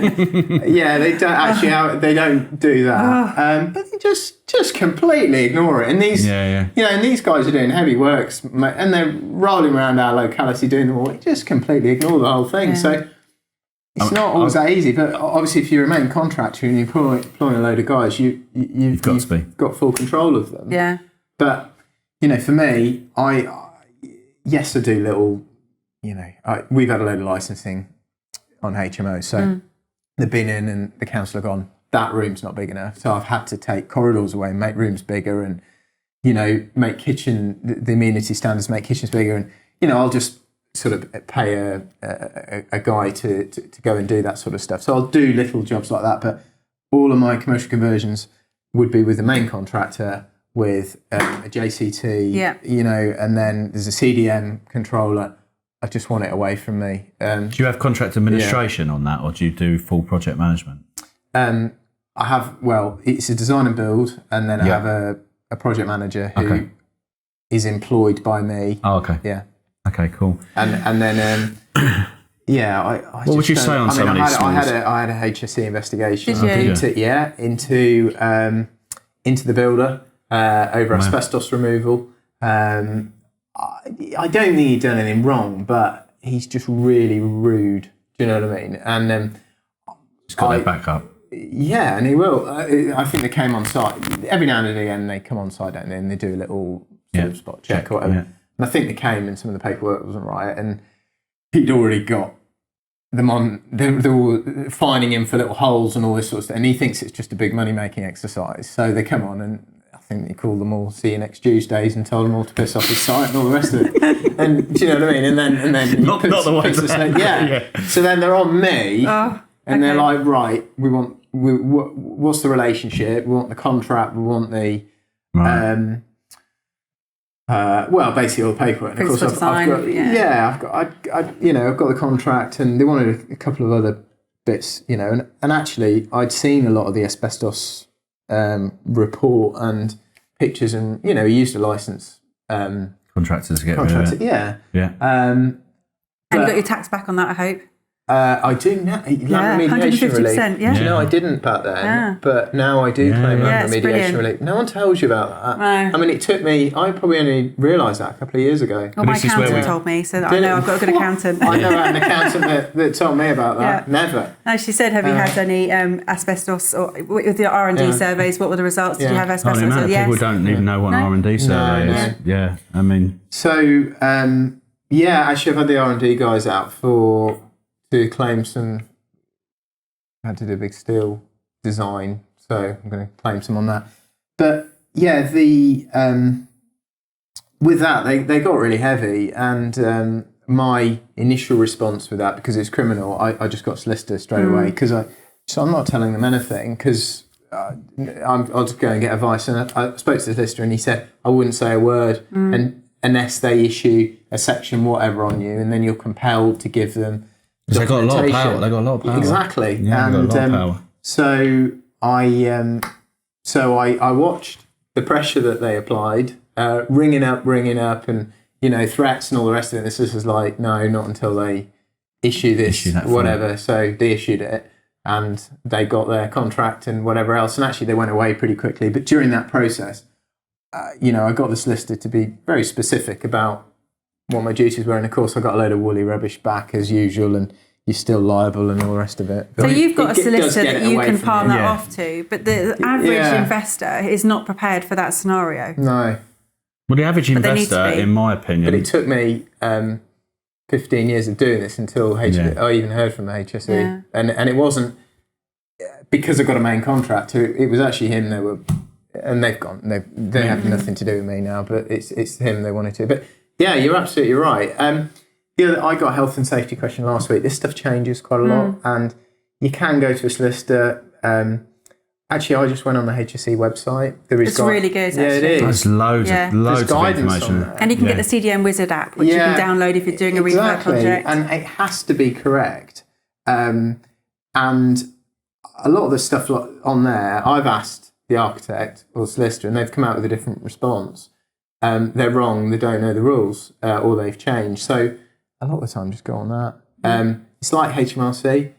Speaker 2: they don't actually. They don't do that. But they just completely ignore it. And these, and these guys are doing heavy works, and they're rolling around our locality doing them all. They just completely ignore the whole thing. So. It's not always that easy, but obviously if you're a main contractor and you're employing a load of guys, you've got full control of them.
Speaker 3: yeah.
Speaker 2: But, for me, I do little, we've had a load of licensing on HMOs. So they've been in and the council have gone, that room's not big enough. So I've had to take corridors away and make rooms bigger and, make the amenity standards, make kitchens bigger. And, I'll just sort of pay a guy to go and do that sort of stuff. So I'll do little jobs like that, but all of my commercial conversions would be with the main contractor, with a JCT, and then there's a CDM controller. I just want it away from me.
Speaker 1: Do you have contract administration on that, or do you do full project management?
Speaker 2: I have, it's a design and build, and then I have a project manager who is employed by me.
Speaker 1: Oh, okay.
Speaker 2: Yeah.
Speaker 1: Okay, cool.
Speaker 2: And then, I
Speaker 1: what would you say on some of these
Speaker 2: I had a HSE investigation.
Speaker 3: Did you?
Speaker 2: Into the builder over asbestos removal. I don't think he'd done anything wrong, but he's just really rude. Do you know what I mean? And
Speaker 1: He's got their back up.
Speaker 2: yeah, and he will. I think they came on site every now and again. They come on site, don't they? And they do a little sort of spot check or whatever.
Speaker 1: Yeah.
Speaker 2: And I think they came and some of the paperwork wasn't right. And he'd already got them on, they were fining him for little holes and all this sort of stuff. And he thinks it's just a big money-making exercise. So they come on and I think they called them all, see you next Tuesdays, and told them all to piss off his site and all the rest of it. And do you know what I mean? And then
Speaker 1: not the ones that,
Speaker 2: yeah. So then they're on me and they're like, right, what's the relationship? We want the contract, we want the...
Speaker 1: Right.
Speaker 2: Basically all the paperwork. And of course,
Speaker 3: I've got
Speaker 2: I've got the contract, and they wanted a couple of other bits, you know, and actually I'd seen a lot of the asbestos report and pictures, and you know, he used a license.
Speaker 1: Contractors to get
Speaker 2: Contractor,
Speaker 1: rid of it.
Speaker 2: yeah.
Speaker 3: And you got your tax back on that, I hope.
Speaker 2: I do now. Remediation
Speaker 3: 150%,
Speaker 2: relief.
Speaker 3: yeah.
Speaker 2: Do you know, I didn't back then, but now I do claim
Speaker 3: it's
Speaker 2: remediation
Speaker 3: brilliant.
Speaker 2: relief. No one tells you about that.
Speaker 3: No.
Speaker 2: I mean, it took me. I probably only realised that a couple of years ago.
Speaker 3: Well, my
Speaker 1: this is where
Speaker 3: accountant
Speaker 1: we-
Speaker 3: told me, so that I know I've got a good accountant.
Speaker 2: I know an accountant that told me about that.
Speaker 3: Yeah.
Speaker 2: Never.
Speaker 3: No, she said, have you had any asbestos, or with the R&D surveys, what were the results? Did you have
Speaker 1: Oh, the
Speaker 3: asbestos?
Speaker 1: amount of
Speaker 3: Yes.
Speaker 1: people don't even know what an R&D survey is. Yeah, I mean...
Speaker 2: So, actually, I've had the R&D guys out to claim some. I had to do a big steel design, so I'm going to claim some on that. But yeah, the with that they got really heavy, and my initial response with that, because it's criminal, I just got solicitor straight away, because I'm not telling them anything, because I'll just go and get advice. And I spoke to the solicitor, and he said I wouldn't say a word, and unless they issue a section whatever on you, and then you're compelled to give them.
Speaker 1: Because they got a lot of power. They got a lot of power.
Speaker 2: Exactly.
Speaker 1: Yeah,
Speaker 2: and
Speaker 1: they got a lot of power.
Speaker 2: so I watched the pressure that they applied, ringing up, and you know, threats and all the rest of it. This was like, no, not until they issue this, whatever. So they issued it, and they got their contract and whatever else. And actually, they went away pretty quickly. But during that process, you know, I got the solicitor to be very specific about what my duties were, and of course I got a load of woolly rubbish back as usual, and you're still liable and all the rest of it.
Speaker 3: So you've got a solicitor that you can palm that
Speaker 2: Yeah.
Speaker 3: off to, but the average investor is not prepared for that scenario.
Speaker 2: No,
Speaker 1: Well, the average
Speaker 3: But they need
Speaker 1: investor,
Speaker 3: to be.
Speaker 1: in my opinion...
Speaker 2: but it took me 15 years of doing this until I even heard from the HSE,
Speaker 3: Yeah.
Speaker 2: and it wasn't because I got a main contractor. It was actually him. They were, and they've gone. They have nothing to do with me now, but it's him they wanted to. But yeah, you're absolutely right. I got a health and safety question last week. This stuff changes quite a lot, and you can go to a solicitor. Actually, I just went on the HSE website. There is
Speaker 3: It's really good,
Speaker 2: Yeah, it
Speaker 3: actually.
Speaker 2: is.
Speaker 1: There's loads
Speaker 3: Yeah.
Speaker 1: of
Speaker 2: guidance
Speaker 1: information.
Speaker 2: on there.
Speaker 3: And you can get the CDM Wizard app, which you can download if you're doing a refurb
Speaker 2: Exactly.
Speaker 3: project.
Speaker 2: And it has to be correct. And a lot of the stuff on there, I've asked the architect or solicitor, and they've come out with a different response. They're wrong, they don't know the rules, or they've changed. So a lot of the time, just go on that. It's like HMRC.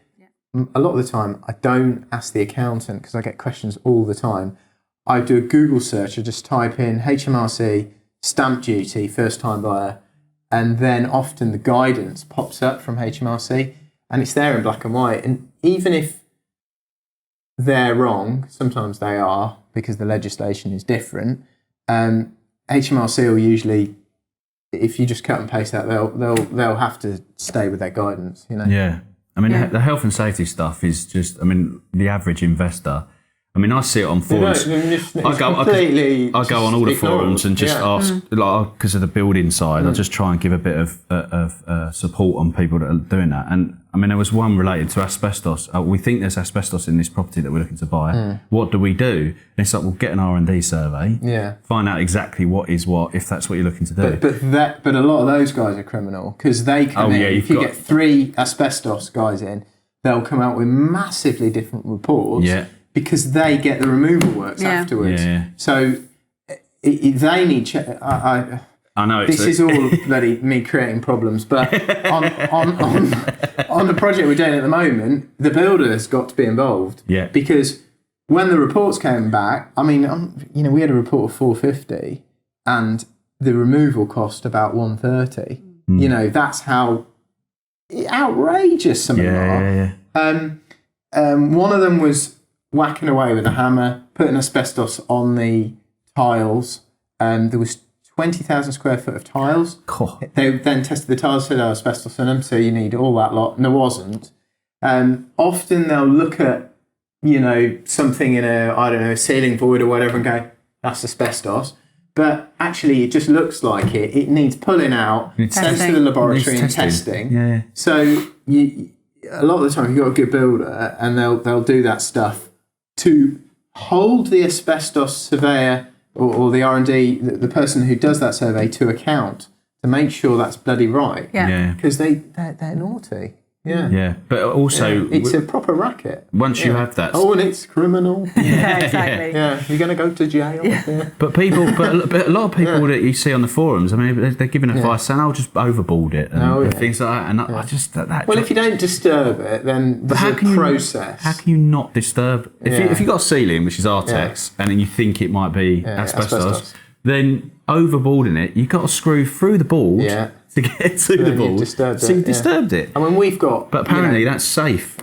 Speaker 2: A lot of the time, I don't ask the accountant because I get questions all the time. I do a Google search. I just type in HMRC, stamp duty, first time buyer, and then often the guidance pops up from HMRC, and it's there in black and white. And even if they're wrong, sometimes they are because the legislation is different. HMRC will usually, if you just cut and paste that, they'll have to stay with their guidance. You know.
Speaker 1: Yeah. I mean, the health and safety stuff is just, I mean, the average investor. I mean, I see it on forums. I go on all the forums and just ask, like, because of the building side, I just try and give a bit of support on people that are doing that. And I mean, there was one related to asbestos. We think there's asbestos in this property that we're looking to buy. What do we do? And it's like, we'll get an R&D survey.
Speaker 2: Yeah.
Speaker 1: Find out exactly what is what, if that's what you're looking to do.
Speaker 2: But a lot of those guys are criminal because they come in. If you get 3 asbestos guys in, they'll come out with massively different reports.
Speaker 1: Yeah.
Speaker 2: Because they get the removal works afterwards. Yeah. So they need... I
Speaker 1: know
Speaker 2: this is all bloody me creating problems, but on the project we're doing at the moment, the builder's got to be involved.
Speaker 1: Yeah.
Speaker 2: Because when the reports came back, I mean, we had a report of 450 and the removal cost about 130. You know, that's how outrageous some of them are. One of them was whacking away with a hammer, putting asbestos on the tiles. There was 20,000 square foot of tiles.
Speaker 1: Cool.
Speaker 2: They then tested the tiles, said there was asbestos in them, so you need all that lot, and there wasn't. Often they'll look at, you know, something in a ceiling void or whatever and go, that's asbestos. But actually it just looks like it. It needs pulling out, sent to the laboratory and testing.
Speaker 1: Yeah.
Speaker 2: So a lot of the time you've got a good builder and they'll do that stuff to hold the asbestos surveyor or the R&D, the person who does that survey, to account to make sure that's bloody right.
Speaker 3: Yeah.
Speaker 2: Because they're naughty.
Speaker 1: Yeah, but also
Speaker 2: it's a proper racket.
Speaker 1: once you have that,
Speaker 2: and it's criminal.
Speaker 3: Yeah, exactly.
Speaker 2: Yeah, you're going to go to jail. Yeah.
Speaker 1: but a lot of people that you see on the forums, I mean, they're giving advice saying, "I'll just overboard it," and things like that. And I just that.
Speaker 2: Well, if you don't disturb it, then there's a process.
Speaker 1: How can you not disturb? If you've got a ceiling, which is Artex, and then you think it might be asbestos, then overboarding it, you've got to screw through the board to get to the board. So you disturbed it.
Speaker 2: I mean, we've got...
Speaker 1: But apparently that's safe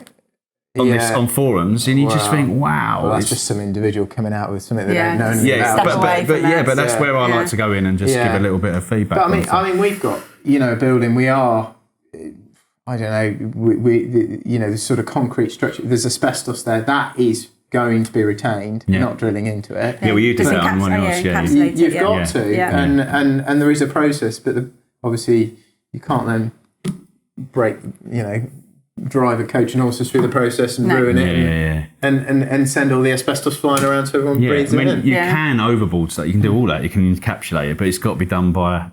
Speaker 1: on forums, and you just think, wow.
Speaker 2: Well, that's just some individual coming out with something they don't know anything
Speaker 1: about. But that's where I like to go in and just give a little bit of feedback.
Speaker 2: But I mean, we've got, a building, we are... I don't know, the sort of concrete structure, there's asbestos there, that is going to be retained, not drilling into it.
Speaker 1: Yeah, well, you did that on one of yours,
Speaker 2: You've got to, and there is a process, but obviously you can't then break, drive a coach and horses through the process and ruin it and send all the asbestos flying around so everyone breathes it in.
Speaker 1: You can overboard stuff, you can do all that, you can encapsulate it, but it's got to be done by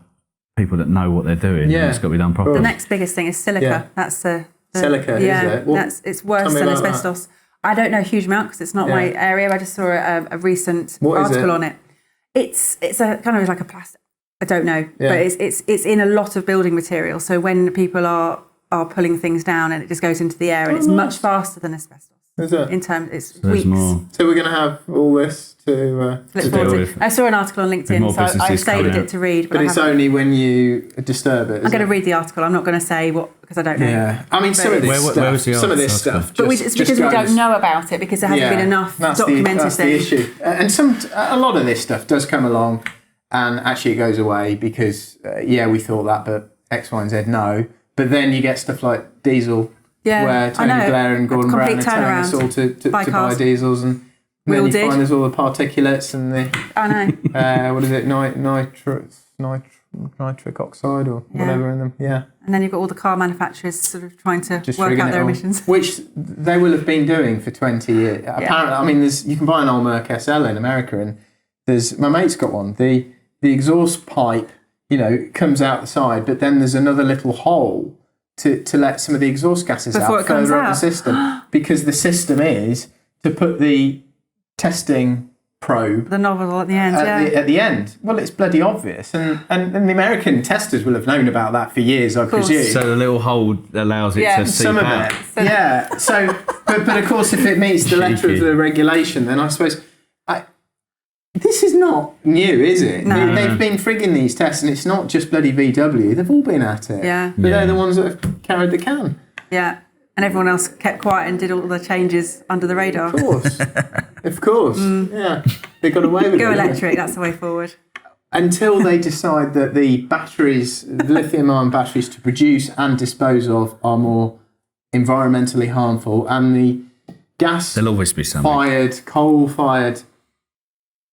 Speaker 1: people that know what they're doing. Yeah. It's got to be done properly.
Speaker 3: The next biggest thing is silica.
Speaker 2: Yeah.
Speaker 3: That's the
Speaker 2: silica, is it? Well,
Speaker 3: it's worse than asbestos. I don't know a huge amount because it's not my area. I just saw a recent article on it. It's a kind of like a plastic. I don't know, but it's in a lot of building material. So when people are pulling things down and it just goes into the air, and it's much faster than asbestos.
Speaker 2: Is it?
Speaker 3: In terms, it's weeks.
Speaker 2: So we're going to have all this to
Speaker 1: deal with.
Speaker 3: I saw an article on LinkedIn, so I saved it to read.
Speaker 2: But it's only when you disturb it.
Speaker 3: I'm going to read the article. I'm not going to say what because I don't know.
Speaker 2: Yeah, I mean some of this stuff.
Speaker 3: But it's because we don't know about it because there hasn't been enough documented.
Speaker 2: That's the issue. And a lot of this stuff does come along, and actually it goes away because we thought that, but X, Y, and Z no. But then you get stuff like diesel.
Speaker 3: Yeah,
Speaker 2: where Tony Blair and Gordon Brown are telling us all to buy diesels, and then you find there's all the particulates and the what is it, nitric oxide or whatever in them. Yeah,
Speaker 3: and then you've got all the car manufacturers sort of trying to work out their emissions,
Speaker 2: which they will have been doing for 20 years. Apparently, I mean, you can buy an old Merc SL in America, and my mate's got one. The exhaust pipe, comes out the side, but then there's another little hole to let some of the exhaust gases out further up the system, because the system is to put the testing probe,
Speaker 3: the nozzle at the end,
Speaker 2: at the end. Well, it's bloody obvious, and the American testers will have known about that for years, I presume.
Speaker 1: So the little hole allows it to seep out.
Speaker 2: So, but of course, if it meets the letter of the regulation, then I suppose. This is not new, is it?
Speaker 3: No.
Speaker 2: They've been frigging these tests, and it's not just bloody VW. They've all been at it.
Speaker 3: Yeah.
Speaker 2: But they're the ones that have carried the can.
Speaker 3: Yeah. And everyone else kept quiet and did all the changes under the radar.
Speaker 2: Of course. Yeah. They got away with it.
Speaker 3: Go electric, that's the way forward.
Speaker 2: Until they decide that the batteries, the lithium-ion batteries to produce and dispose of are more environmentally harmful, and the
Speaker 1: There'll always be something.
Speaker 2: coal-fired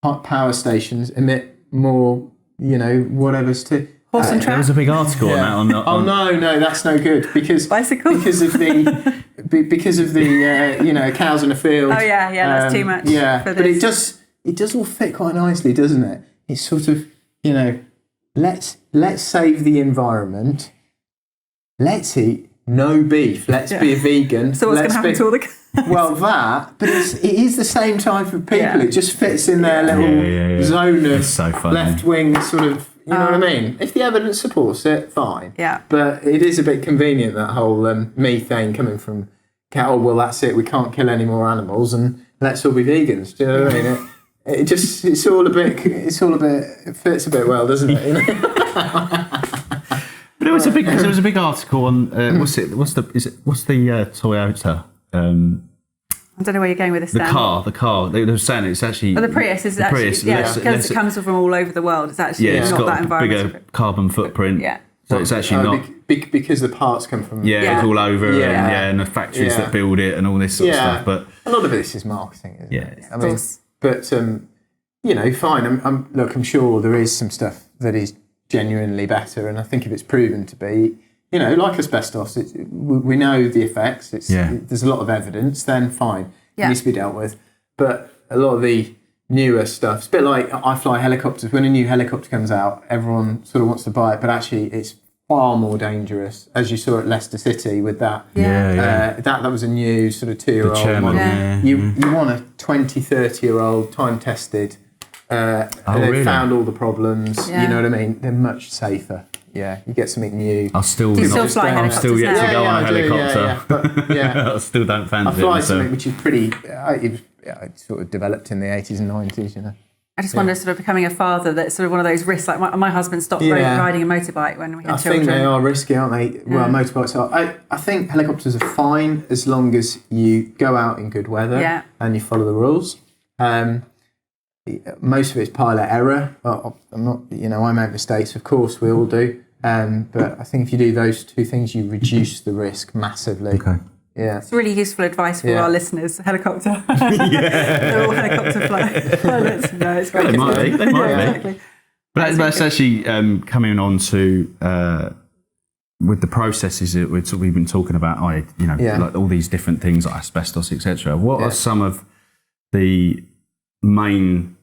Speaker 2: power stations emit more, whatever's to...
Speaker 3: Horse and
Speaker 1: There was a big article on that.
Speaker 2: Oh no, that's no good because
Speaker 3: bicycle
Speaker 2: because of the cows in a field.
Speaker 3: Oh yeah, that's too much.
Speaker 2: Yeah,
Speaker 3: for
Speaker 2: but
Speaker 3: this.
Speaker 2: it does all fit quite nicely, doesn't it? It's sort of let's save the environment. Let's eat no beef. Let's be a vegan.
Speaker 3: So what's going to happen to all the cows?
Speaker 2: Well, but it is the same type of people. Yeah. It just fits in their little zone of left wing sort of. You know what I mean? If the evidence supports it, fine.
Speaker 3: Yeah.
Speaker 2: But it is a bit convenient, that whole methane coming from cattle. Well, that's it. We can't kill any more animals, and let's all be vegans. Do you know what I mean? It fits a bit well, doesn't it?
Speaker 1: But there was a big article on what's the Toyota.
Speaker 3: I don't know where you're going with this.
Speaker 1: The car. They were saying it's actually.
Speaker 3: Well, the Prius is actually because it comes from all over the world. It's actually
Speaker 1: it's
Speaker 3: not
Speaker 1: got
Speaker 3: that environmental.
Speaker 1: Bigger carbon footprint.
Speaker 3: Yeah.
Speaker 1: So it's actually not
Speaker 2: because the parts come from.
Speaker 1: It's all over and the factories that build it and all this sort of stuff. But
Speaker 2: a lot of this is marketing, isn't it?
Speaker 3: I mean,
Speaker 2: but fine. I'm sure there is some stuff that is genuinely better, and I think if it's proven to be. Like asbestos, we know the effects. There's a lot of evidence. Then fine, it needs to be dealt with. But a lot of the newer stuff, it's a bit like I fly helicopters. When a new helicopter comes out, everyone sort of wants to buy it, but actually it's far more dangerous, as you saw at Leicester City with that. That was a new sort of 2-year-old
Speaker 1: chairman,
Speaker 2: model. You want a 20, 30-year-old, time-tested, they found all the problems, you know what I mean? They're much safer. Yeah, you get something new.
Speaker 1: I'm still
Speaker 3: fly helicopters
Speaker 1: still yet to go on a helicopter.
Speaker 2: Yeah.
Speaker 1: I still don't fancy
Speaker 2: I fly
Speaker 1: it.
Speaker 2: something which is pretty, it sort of developed in the 80s and 90s, you know.
Speaker 3: I just wonder, sort of becoming a father, that's sort of one of those risks. Like my husband stopped riding a motorbike when we had children.
Speaker 2: I think they are risky, aren't they? Well, motorbikes are. I think helicopters are fine as long as you go out in good weather and you follow the rules. Most of it's pilot error. I'm not, I make mistakes, of course, we all do. But I think if you do those two things, you reduce the risk massively.
Speaker 1: Okay.
Speaker 2: Yeah.
Speaker 3: It's really useful advice for our listeners. Helicopter. They're all helicopter pilots. No, it's great.
Speaker 1: They might be.
Speaker 3: Exactly.
Speaker 1: But that's actually coming on to with the processes that we've been talking about. Like all these different things like asbestos, etc. What are some of the main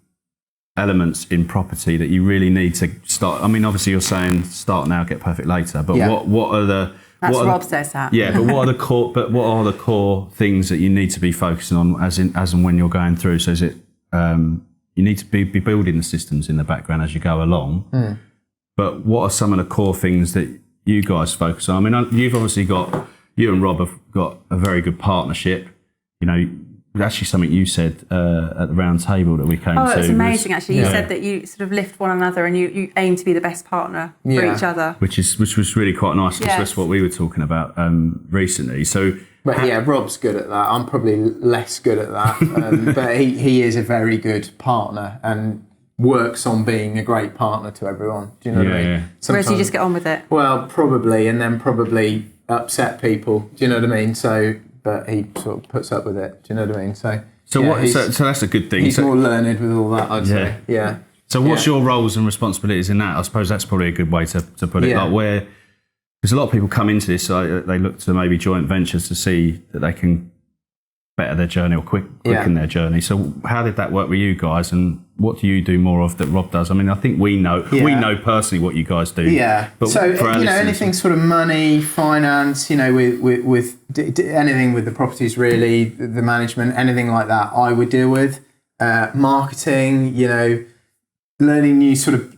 Speaker 1: elements in property that you really need to start? I mean, obviously you're saying start now, get perfect later. But what are the
Speaker 3: That's what Rob says that.
Speaker 1: Yeah, but what are the core things that you need to be focusing on as and when you're going through? So is it you need to be building the systems in the background as you go along. But what are some of the core things that you guys focus on? I mean, you and Rob have got a very good partnership. Actually something you said at the round table that we came to.
Speaker 3: Oh, it's amazing, actually. You said that you sort of lift one another and you aim to be the best partner for each other. Which was really quite nice, because that's what we were talking about recently. So,
Speaker 2: Rob's good at that. I'm probably less good at that. But he is a very good partner and works on being a great partner to everyone. Do you know what I mean?
Speaker 3: Yeah. Whereas you just get on with it?
Speaker 2: Well, probably, and then probably upset people. Do you know what I mean? But he sort of puts up with it. Do you know what I mean? So
Speaker 1: that's a good thing.
Speaker 2: He's more learned with all that, I'd say. Yeah.
Speaker 1: So what's your roles and responsibilities in that? I suppose that's probably a good way to put it. Like because a lot of people come into this, they look to maybe joint ventures to see that they can better their journey or quicken their journey. So how did that work with you guys, and what do you do more of that Rob does? I mean, I think we know personally what you guys do.
Speaker 2: Yeah.
Speaker 1: But
Speaker 2: so anything sort of money, finance, with anything with the properties, really, the management, anything like that, I would deal with. Marketing, learning new sort of,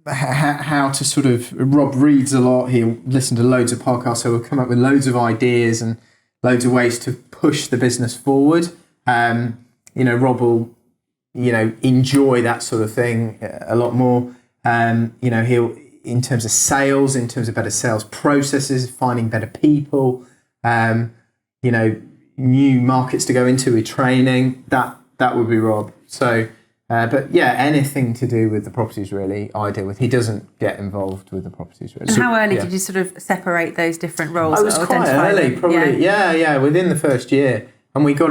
Speaker 2: how to sort of. Rob reads a lot. He'll listen to loads of podcasts, so he'll come up with loads of ideas and loads of ways to push the business forward. Rob will, enjoy that sort of thing a lot more. He'll, in terms of sales, in terms of better sales processes, finding better people, new markets to go into with training, that would be Rob. So, anything to do with the properties, really, I deal with. He doesn't get involved with the properties, really.
Speaker 3: And how early did you sort of separate those different roles?
Speaker 2: I was quite early, probably. Yeah, within the first year. And we got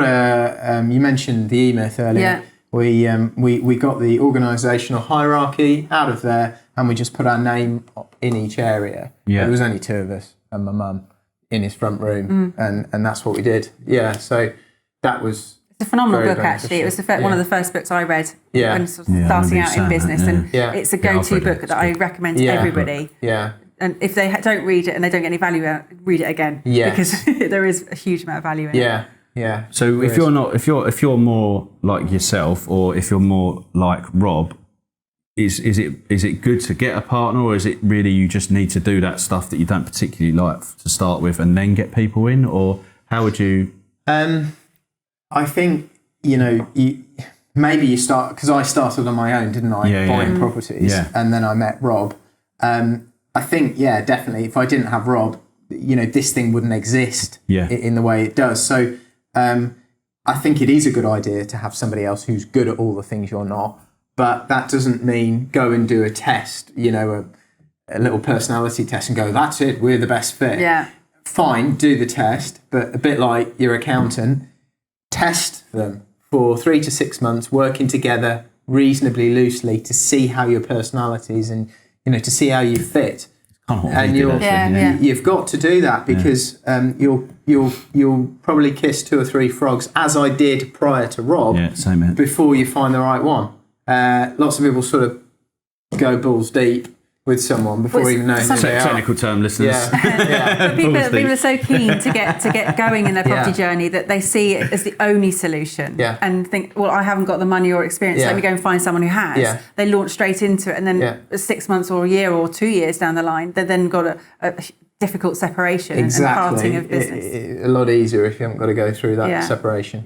Speaker 2: you mentioned the E-Myth earlier. Yeah. We got the organisational hierarchy out of there, and we just put our name in each area. Yeah. There was only two of us and my mum in his front room, and that's what we did. Yeah, so that was...
Speaker 3: It's a phenomenal book, actually. It was one of the first books I read when starting out in business, and it's a go-to book that I recommend to everybody. Yeah. And if they don't read it and they don't get any value out, read it again. Yeah. Because there is a huge amount of value in it.
Speaker 2: Yeah. Yeah.
Speaker 1: So if you're more like yourself, or if you're more like Rob, is it good to get a partner, or is it really you just need to do that stuff that you don't particularly like to start with and then get people in, or how would you?
Speaker 2: I think maybe you start, because I started on my own, didn't I? Buying properties, and then I met Rob. I think definitely. If I didn't have Rob, this thing wouldn't exist in the way it does. So. I think it is a good idea to have somebody else who's good at all the things you're not, but that doesn't mean go and do a test, a little personality test and go, that's it, we're the best fit.
Speaker 3: Yeah.
Speaker 2: Fine, do the test, but a bit like your accountant, test them for 3 to 6 months, working together reasonably loosely to see how your personalities and, to see how you fit. And you've got to do that, because you'll probably kiss 2 or 3 frogs, as I did prior to Rob, before you find the right one. Lots of people sort of go balls deep, with someone before even knowing who they are.
Speaker 1: Technical term, listeners.
Speaker 3: But people are so keen to get going in their property journey that they see it as the only solution and think, well, I haven't got the money or experience, let me go and find someone who has. They launch straight into it, and then 6 months or a year or 2 years down the line, they've then got a difficult separation and parting of business.
Speaker 2: A lot easier if you haven't got to go through that separation.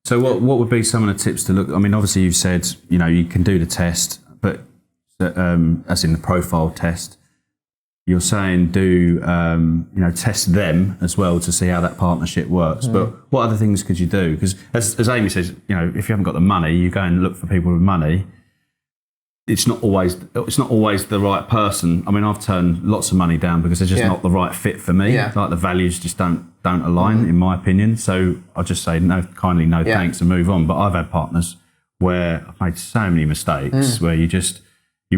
Speaker 1: So what would be some of the tips to look? I mean, obviously you've said, you can do the test, but as in the profile test, you're saying do test them as well to see how that partnership works. But what other things could you do? Because as Amy says, if you haven't got the money, you go and look for people with money. It's not always the right person. I mean, I've turned lots of money down because they're just not the right fit for me. Like the values just don't align, in my opinion. So I'll just say no thanks and move on. But I've had partners where I've made so many mistakes where you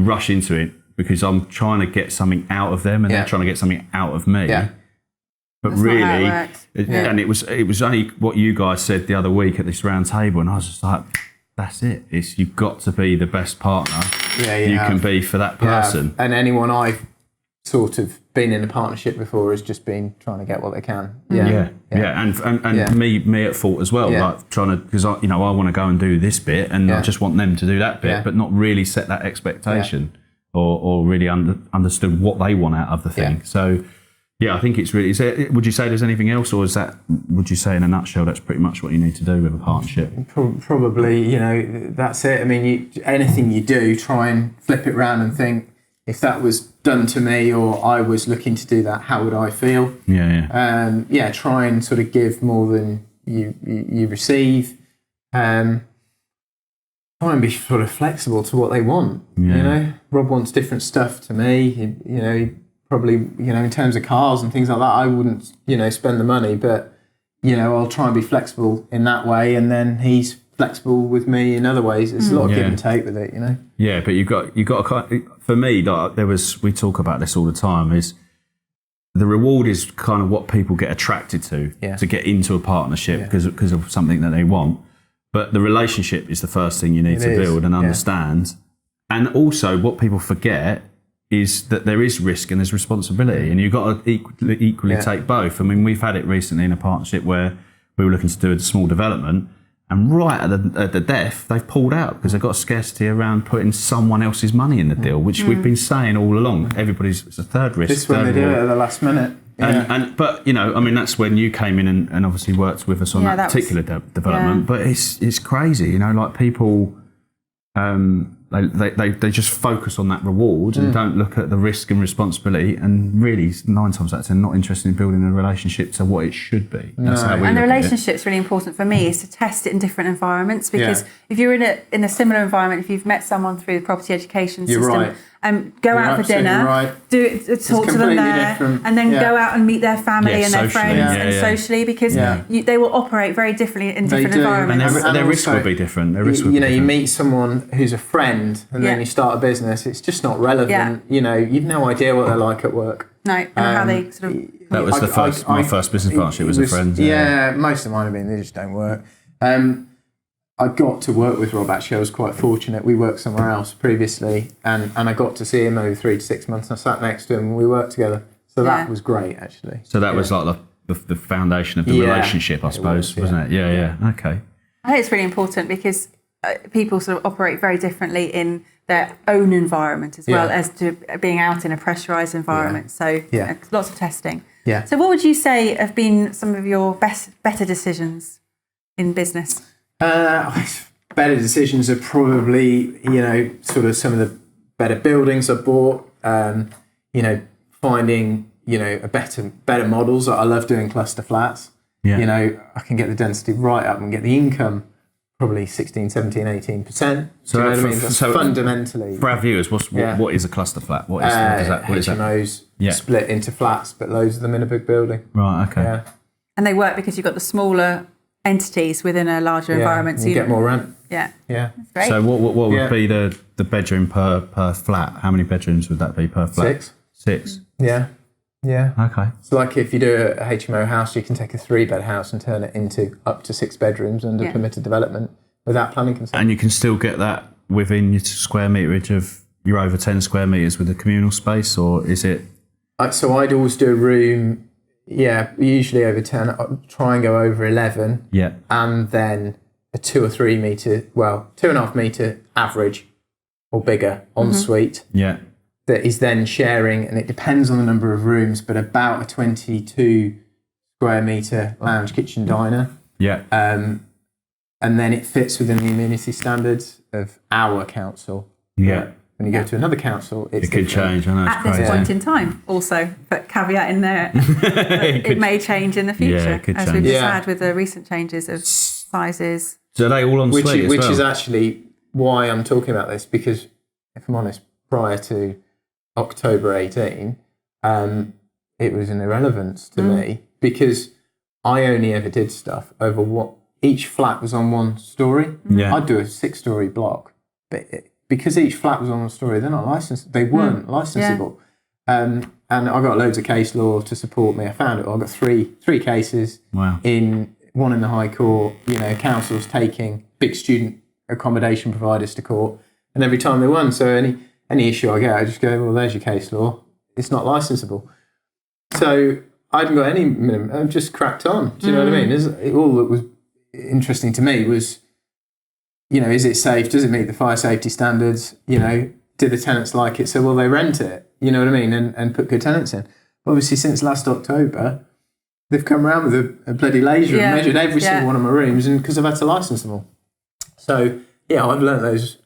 Speaker 1: rush into it because I'm trying to get something out of them and they're trying to get something out of me. But
Speaker 3: that's
Speaker 1: really, and it was only what you guys said the other week at this round table, and I was just like, that's it. You've got to be the best partner you can be for that person.
Speaker 2: And anyone I've sort of been in a partnership before has just been trying to get what they can.
Speaker 1: And me at fault as well. Like trying to, because I want to go and do this bit, and I just want them to do that bit, but not really set that expectation or really understood what they want out of the thing. So. Yeah, I think it's really. Would you say there's anything else, or would you say in a nutshell that's pretty much what you need to do with a partnership?
Speaker 2: Probably, that's it. I mean, anything you do, try and flip it around and think, if that was done to me, or I was looking to do that, how would I feel? Try and sort of give more than you receive. Try and be sort of flexible to what they want. Rob wants different stuff to me. Probably, in terms of cars and things like that, I wouldn't, spend the money, but, I'll try and be flexible in that way. And then he's flexible with me in other ways. It's a lot of give and take with it,
Speaker 1: Yeah, but you've got for me, we talk about this all the time, is the reward is kind of what people get attracted to get into a partnership because of something that they want. But the relationship is the first thing you need to build and understand. And also what people forget is that there is risk and there's responsibility, and you've got to equally take both. I mean, we've had it recently in a partnership where we were looking to do a small development, and right at the death, they've pulled out because they've got a scarcity around putting someone else's money in the deal, which we've been saying all along. It's a third risk.
Speaker 2: This when they do it at the last minute.
Speaker 1: But that's when you came in and obviously worked with us on that particular development. But it's crazy, like people. They just focus on that reward and don't look at the risk and responsibility, and really 9 times out of 10 not interested in building a relationship to what it should be. That's how we
Speaker 3: and the
Speaker 1: look at it.
Speaker 3: relationship's really important for me, is to test it in different environments, because if you're in a similar environment, if you've met someone through the property education system, go out for dinner, talk to them there, and then go out and meet their family and their friends socially, because they will operate very differently in different environments.
Speaker 1: And their risk will be different.
Speaker 2: You meet someone who's a friend and then you start a business, it's just not relevant. You've no idea what they're like at work.
Speaker 3: No, and how they sort of...
Speaker 1: That was my first business partnership was a friend.
Speaker 2: Yeah, most of mine have been, they just don't work. I got to work with Rob, actually. I was quite fortunate. We worked somewhere else previously, and I got to see him over 3 to 6 months. I sat next to him and we worked together. So that was great, actually.
Speaker 1: So that was like the foundation of the relationship, I suppose, wasn't it? Yeah. Okay.
Speaker 3: I think it's really important because people sort of operate very differently in their own environment as well as to being out in a pressurised environment. So lots of testing. Yeah. So what would you say have been some of your better decisions in business?
Speaker 2: Better decisions are probably, sort of some of the better buildings I bought, finding, better models. I love doing cluster flats. Yeah. I can get the density right up and get the income probably 16, 17, 18%.
Speaker 1: So
Speaker 2: you know what I mean? That's fundamentally.
Speaker 1: For our viewers, what is a cluster flat? What is that?
Speaker 2: HMOs split into flats, but loads of them in a big building.
Speaker 1: Right, okay.
Speaker 2: Yeah.
Speaker 3: And they work because you've got the smaller entities within a larger environment.
Speaker 2: So you get more rent.
Speaker 3: Yeah.
Speaker 2: That's
Speaker 3: great.
Speaker 1: So what would be the bedroom per flat? How many bedrooms would that be per flat?
Speaker 2: 6. Yeah.
Speaker 1: Okay.
Speaker 2: So like if you do a HMO house, you can take a 3-bed house and turn it into up to 6 bedrooms under permitted development without planning consent.
Speaker 1: And you can still get that within your square meterage of you're over 10 square metres with a communal space, or is it?
Speaker 2: So I'd always do a room, usually over 10. I'd try and go over 11.
Speaker 1: Yeah.
Speaker 2: And then a 2 or 3 metre, 2.5 metre average or bigger ensuite.
Speaker 1: Yeah.
Speaker 2: That is then sharing, and it depends on the number of rooms, but about a 22 square metre lounge, kitchen, diner.
Speaker 1: Yeah.
Speaker 2: And then it fits within the amenity standards of our council.
Speaker 1: Yeah.
Speaker 2: When you go to another council, it
Speaker 1: could change. I know, it's
Speaker 3: At
Speaker 1: crazy.
Speaker 3: this point in time, also, but caveat in there, it may change in the future,
Speaker 1: it could
Speaker 3: as
Speaker 1: change.
Speaker 3: we've just
Speaker 2: Yeah.
Speaker 3: had with the recent changes of sizes.
Speaker 1: So are they all on
Speaker 2: which
Speaker 1: suite as well?
Speaker 2: is actually why I'm talking about this, because if I'm honest, prior to October 18, it was an irrelevance to me, because I only ever did stuff over what each flat was on one story.
Speaker 1: Yeah.
Speaker 2: I'd do a 6-story block, but because each flat was on one story, they're not licensed. They weren't licensable. And I got loads of case law to support me. I found it. I got three cases.
Speaker 1: Wow.
Speaker 2: One in the High Court. Councils taking big student accommodation providers to court, and every time they won. So any issue I get, I just go, well, there's your case law. It's not licensable. So I hadn't got any minimum. I just cracked on. Do you know what I mean? All that was interesting to me was, is it safe? Does it meet the fire safety standards? Do the tenants like it? So will they rent it? You know what I mean? And put good tenants in. Obviously, since last October, they've come around with a bloody laser and measured every single one of my rooms, and because I've had to license them all. So I've learnt those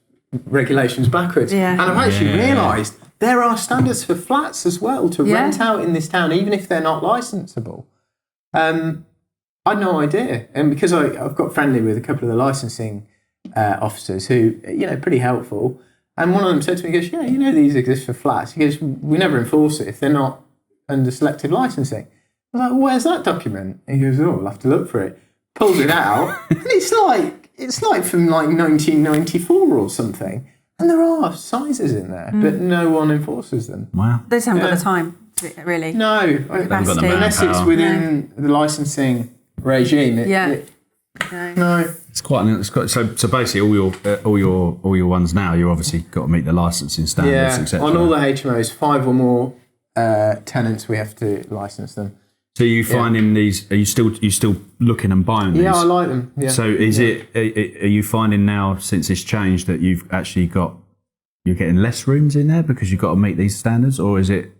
Speaker 2: regulations backwards, and I've actually realised there are standards for flats as well to rent out in this town, even if they're not licensable. I had no idea, and because I've got friendly with a couple of the licensing officers who, pretty helpful. And one of them said to me, he goes, these exist for flats. He goes, we never enforce it if they're not under selective licensing. I was like, well, where's that document? He goes, I'll have to look for it. Pulls it out, and it's like from 1994 or something. And there are sizes in there, but no one enforces them.
Speaker 1: Wow.
Speaker 3: They just haven't got the time, really.
Speaker 2: No, unless it's within the licensing regime. No.
Speaker 1: It's quite so basically all your ones now, you obviously got to meet the licensing standards, etc.
Speaker 2: On all the HMOs, 5 or more tenants, we have to license them.
Speaker 1: So you finding these? Are you still looking and buying these?
Speaker 2: Yeah, I like them. Yeah.
Speaker 1: So are you finding now, since it's changed, that you're getting less rooms in there because you've got to meet these standards, or is it?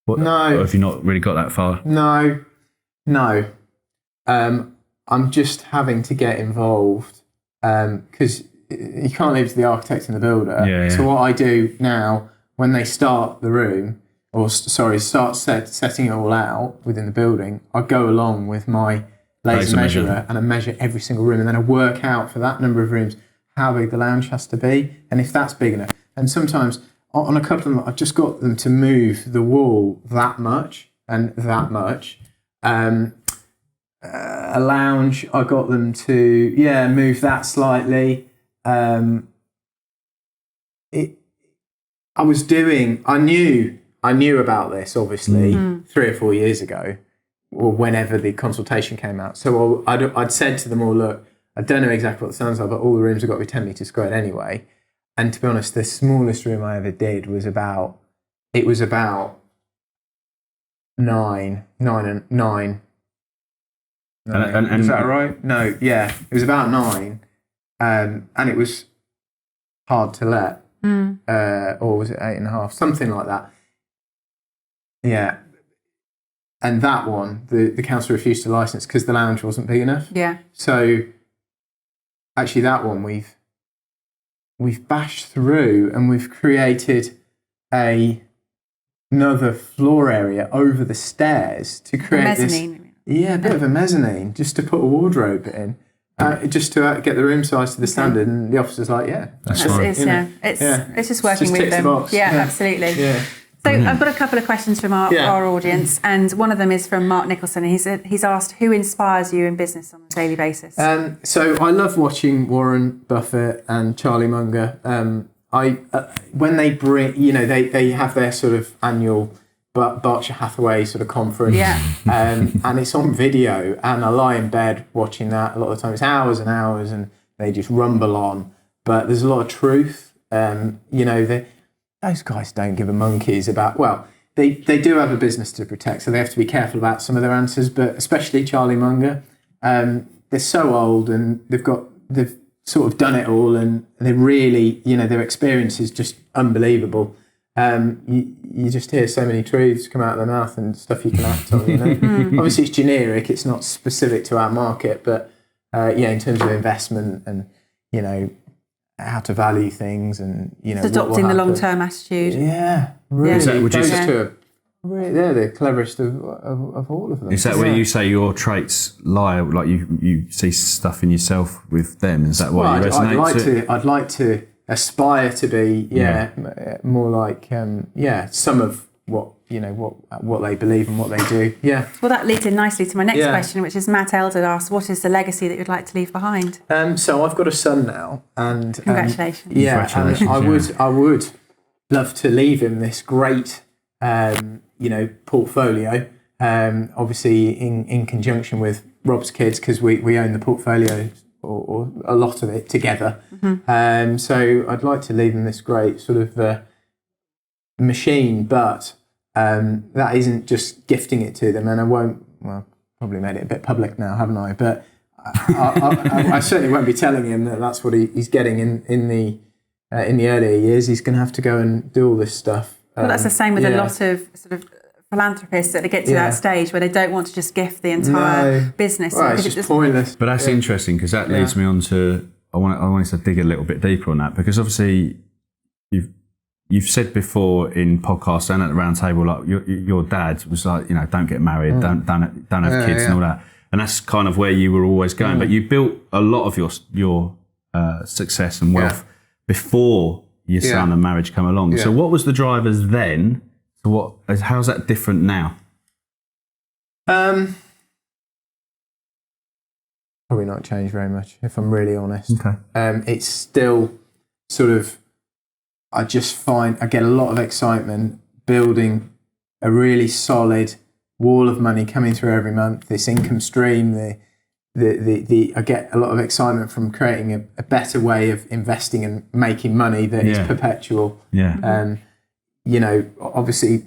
Speaker 2: No.
Speaker 1: Or have you not really got that far?
Speaker 2: No. I'm just having to get involved because you can't leave it to the architect and the builder.
Speaker 1: Yeah.
Speaker 2: So what I do now, when they start the room, setting it all out within the building, I go along with my laser measurer and I measure every single room, and then I work out for that number of rooms how big the lounge has to be, and if that's big enough. And sometimes on a couple of them, I've just got them to move the wall that much and that much. A lounge, I got them to move that slightly. I knew about this obviously 3 or 4 years ago, or whenever the consultation came out. So I'd said to them all, look, I don't know exactly what the standards are, but all the rooms have got to be 10 metres squared anyway. And to be honest, the smallest room I ever did was about 9.
Speaker 1: And
Speaker 2: is that right? No, yeah, it was about 9, and it was hard to let, or was it 8.5, something like that? Yeah, and that one, the council refused to license because the lounge wasn't big enough.
Speaker 3: Yeah.
Speaker 2: So actually, that one we've bashed through, and we've created another floor area over the stairs to create this. Yeah, a bit of a mezzanine, just to put a wardrobe in, just to get the room size to the standard. And the officer's like,
Speaker 1: that's fine.
Speaker 3: It's just working with them. Yeah, absolutely.
Speaker 2: Yeah.
Speaker 3: So I've got a couple of questions from our audience, and one of them is from Mark Nicholson. He's asked, who inspires you in business on a daily basis?
Speaker 2: So I love watching Warren Buffett and Charlie Munger. When they bring, they have their sort of annual Berkshire Hathaway sort of conference, and it's on video, and I lie in bed watching that. A lot of the time it's hours and hours, and they just rumble on, but there's a lot of truth Those guys don't give a monkeys about, well, they do have a business to protect, so they have to be careful about some of their answers, but especially Charlie Munger, they're so old and they've sort of done it all, and they really, their experience is just unbelievable. You just hear so many truths come out of their mouth and stuff you can act on, Obviously it's generic, it's not specific to our market, but in terms of investment and, how to value things and,
Speaker 3: adopting the long-term attitude.
Speaker 2: Yeah, really.
Speaker 3: Yeah.
Speaker 2: They're the cleverest of all of them.
Speaker 1: Is that where you say your traits lie? Like you see stuff in yourself with them? Is that why you resonate?
Speaker 2: I'd like to aspire to be, more like, some of what what they believe and what they do. Yeah.
Speaker 3: Well, that leads in nicely to my next question, which is Matt Elder asks, what is the legacy that you'd like to leave behind?
Speaker 2: So I've got a son now, and
Speaker 3: congratulations.
Speaker 2: Congratulations, I would love to leave him this great, portfolio. Obviously, in conjunction with Rob's kids, because we own the portfolio or a lot of it together. Mm-hmm. So I'd like to leave him this great sort of machine, but that isn't just gifting it to them, and I won't. Well, probably made it a bit public now, haven't I? But I certainly won't be telling him that that's what he's getting in the earlier years. He's going to have to go and do all this stuff.
Speaker 3: Well, that's the same with a lot of sort of philanthropists that they get to that stage where they don't want to just gift the entire business.
Speaker 2: Well, it's just pointless.
Speaker 1: But that's interesting, because that leads me on to I wanted to dig a little bit deeper on that, because obviously you've said before in podcasts and at the round table, like your dad was like, don't get married, don't have kids and all that, and that's kind of where you were always going. But you built a lot of your success and wealth before your son and marriage come along. Yeah. So what was the drivers then? So how's that different now?
Speaker 2: Probably not changed very much, if I'm really honest.
Speaker 1: Okay.
Speaker 2: It's still sort of, I just find I get a lot of excitement building a really solid wall of money coming through every month. This income stream, I get a lot of excitement from creating a better way of investing and making money that is perpetual.
Speaker 1: Yeah.
Speaker 2: Obviously,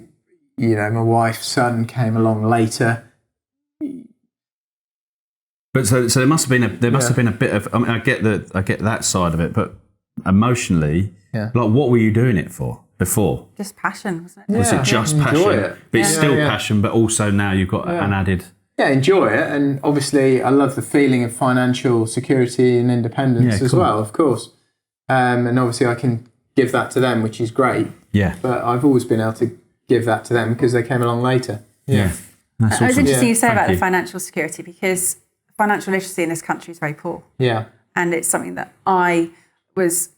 Speaker 2: my wife's son came along later.
Speaker 1: But so there must have been a bit of. I mean, I get that side of it, but emotionally, like, what were you doing it for before?
Speaker 3: Just passion, wasn't it?
Speaker 1: Was it just passion? But it's still passion, but also now you've got an added.
Speaker 2: Yeah, enjoy it, and obviously I love the feeling of financial security and independence as well, of course. And obviously I can give that to them, which is great.
Speaker 1: Yeah.
Speaker 2: But I've always been able to give that to them because they came along later.
Speaker 1: Yeah. That's awesome.
Speaker 3: It's interesting you say about the financial security, because financial literacy in this country is very poor.
Speaker 2: Yeah.
Speaker 3: And it's something that I was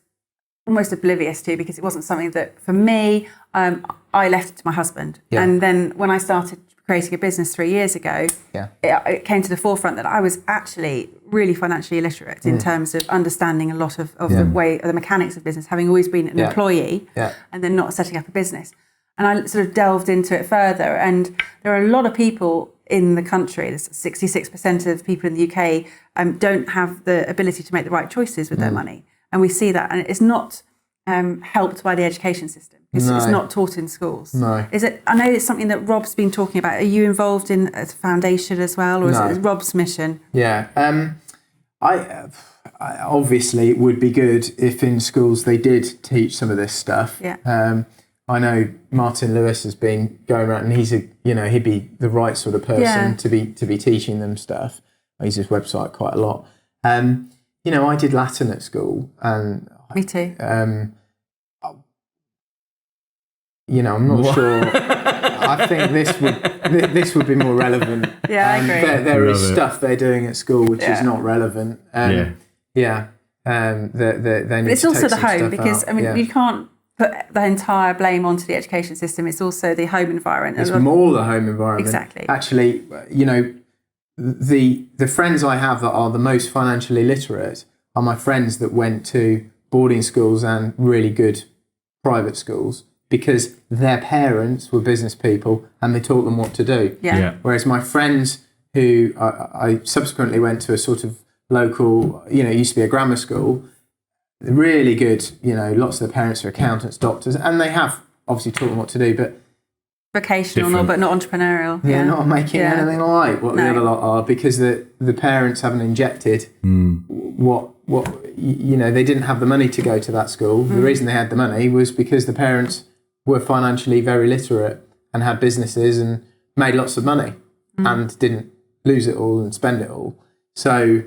Speaker 3: almost oblivious to, because it wasn't something that, for me, I left it to my husband. Yeah. And then when I started creating a business 3 years ago, it came to the forefront that I was actually really financially illiterate in terms of understanding a lot of the mechanics of business, having always been an employee and then not setting up a business. And I sort of delved into it further, and there are a lot of people in the country, 66% of people in the UK don't have the ability to make the right choices with their money. And we see that, and it's not helped by the education system. It's not taught in schools. No. Is it? I know it's something that Rob's been talking about. Are you involved in a foundation as well, or is it Rob's mission?
Speaker 2: Yeah. I obviously it would be good if in schools they did teach some of this stuff.
Speaker 3: Yeah.
Speaker 2: I know Martin Lewis has been going around, and he'd be the right sort of person to be teaching them stuff. I use his website quite a lot. I did Latin at school, and
Speaker 3: me too.
Speaker 2: I'm not sure. I think this would be more relevant.
Speaker 3: Yeah, I agree.
Speaker 2: There is stuff they're doing at school which is not relevant. They need
Speaker 3: it's also the home, because you can't put the entire blame onto the education system. It's also the home environment.
Speaker 2: It's more the home environment.
Speaker 3: Exactly.
Speaker 2: Actually, the friends I have that are the most financially literate are my friends that went to boarding schools and really good private schools, because their parents were business people and they taught them what to do.
Speaker 3: Yeah.
Speaker 2: Whereas my friends who I subsequently went to a sort of local, it used to be a grammar school, really good, lots of the parents are accountants, doctors, and they have obviously taught them what to do, but
Speaker 3: vocational, but not entrepreneurial.
Speaker 2: Yeah, not making anything like what the other lot are, because the parents haven't injected what they didn't have the money to go to that school. The reason they had the money was because the parents were financially very literate and had businesses and made lots of money and didn't lose it all and spend it all. So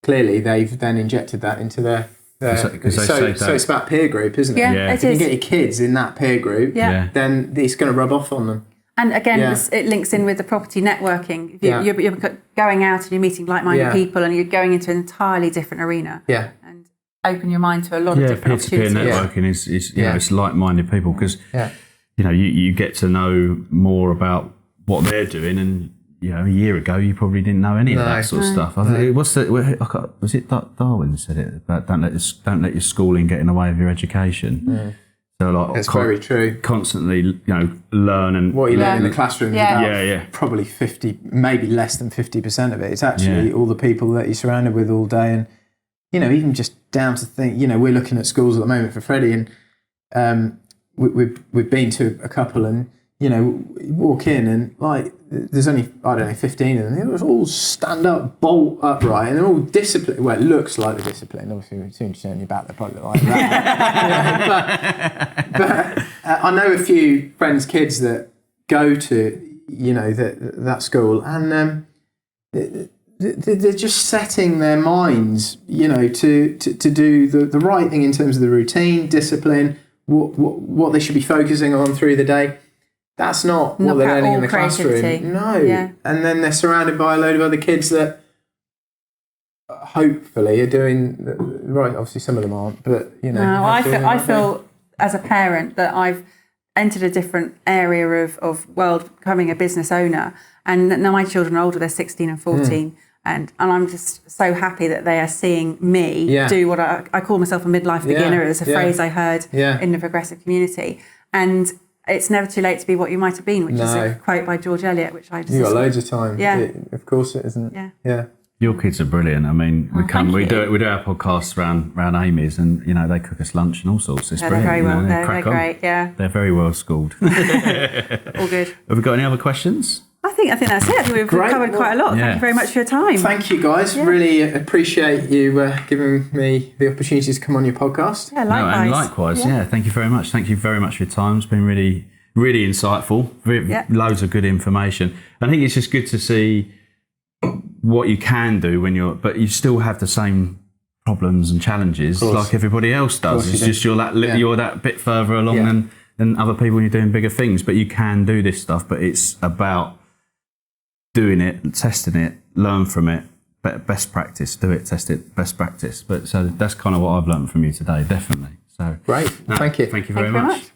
Speaker 2: clearly they've then injected that into their so it's about peer group, isn't it?
Speaker 3: Yeah,
Speaker 2: if you get your kids in that peer group, then it's going to rub off on them.
Speaker 3: And again, it links in with the property networking. You're going out and you're meeting like-minded people, and you're going into an entirely different arena.
Speaker 2: Yeah.
Speaker 3: And open your mind to a lot of different opportunities.
Speaker 1: Peer-to-peer networking is it's like-minded people, because you get to know more about what they're doing, and a year ago you probably didn't know any of that sort of stuff. Was it Darwin said it about don't let your schooling get in the way of your education? So
Speaker 2: it's very true.
Speaker 1: Constantly, learn, and
Speaker 2: what you learn in the classroom.
Speaker 1: Probably
Speaker 2: 50, maybe less than 50% of it. It's actually all the people that you're surrounded with all day, and even just down to think. We're looking at schools at the moment for Freddie, and we've been to a couple, and walk in and there's only 15 of them. They all stand up, bolt upright, and they're all disciplined. Well, it looks like they're disciplined. Obviously, as soon as you turn your back, they're probably like that. but I know a few friends' kids that go to that school, and they're just setting their minds, to do the right thing in terms of the routine, discipline, what they should be focusing on through the day. That's not what they're learning in the classroom. No. Yeah. And then they're surrounded by a load of other kids that hopefully are doing right. Obviously, some of them aren't, but
Speaker 3: No, I feel as a parent that I've entered a different area of world, becoming a business owner, and now my children are older. They're 16 and 14. And I'm just so happy that they are seeing me do what I call myself a midlife beginner. It's a phrase I heard in the progressive community. And it's never too late to be what you might have been, which is a quote by George Eliot, which I just...
Speaker 2: You've got loads of time.
Speaker 3: Yeah.
Speaker 2: Of course it isn't. Yeah.
Speaker 1: Your kids are brilliant. I mean, we do our podcasts around Amy's, and they cook us lunch and all sorts. It's brilliant.
Speaker 3: They're great, yeah.
Speaker 1: They're very well schooled.
Speaker 3: All good.
Speaker 1: Have we got any other questions?
Speaker 3: I think that's it. I think we've covered quite a lot. Thank you very much for your time.
Speaker 2: Thank you, guys. Yeah. Really appreciate you giving me the opportunity to come on your podcast.
Speaker 3: Yeah, likewise.
Speaker 1: No, and likewise, thank you very much. Thank you very much for your time. It's been really, really insightful. Loads of good information. I think it's just good to see what you can do but you still have the same problems and challenges like everybody else does. It's just you're that bit further along than other people when you're doing bigger things. But you can do this stuff. But it's about doing it, testing it, learn from it, best practice, do it, test it, best practice. But so that's kind of what I've learned from you today, definitely. So
Speaker 2: great. Thank you.
Speaker 1: Thank you very much.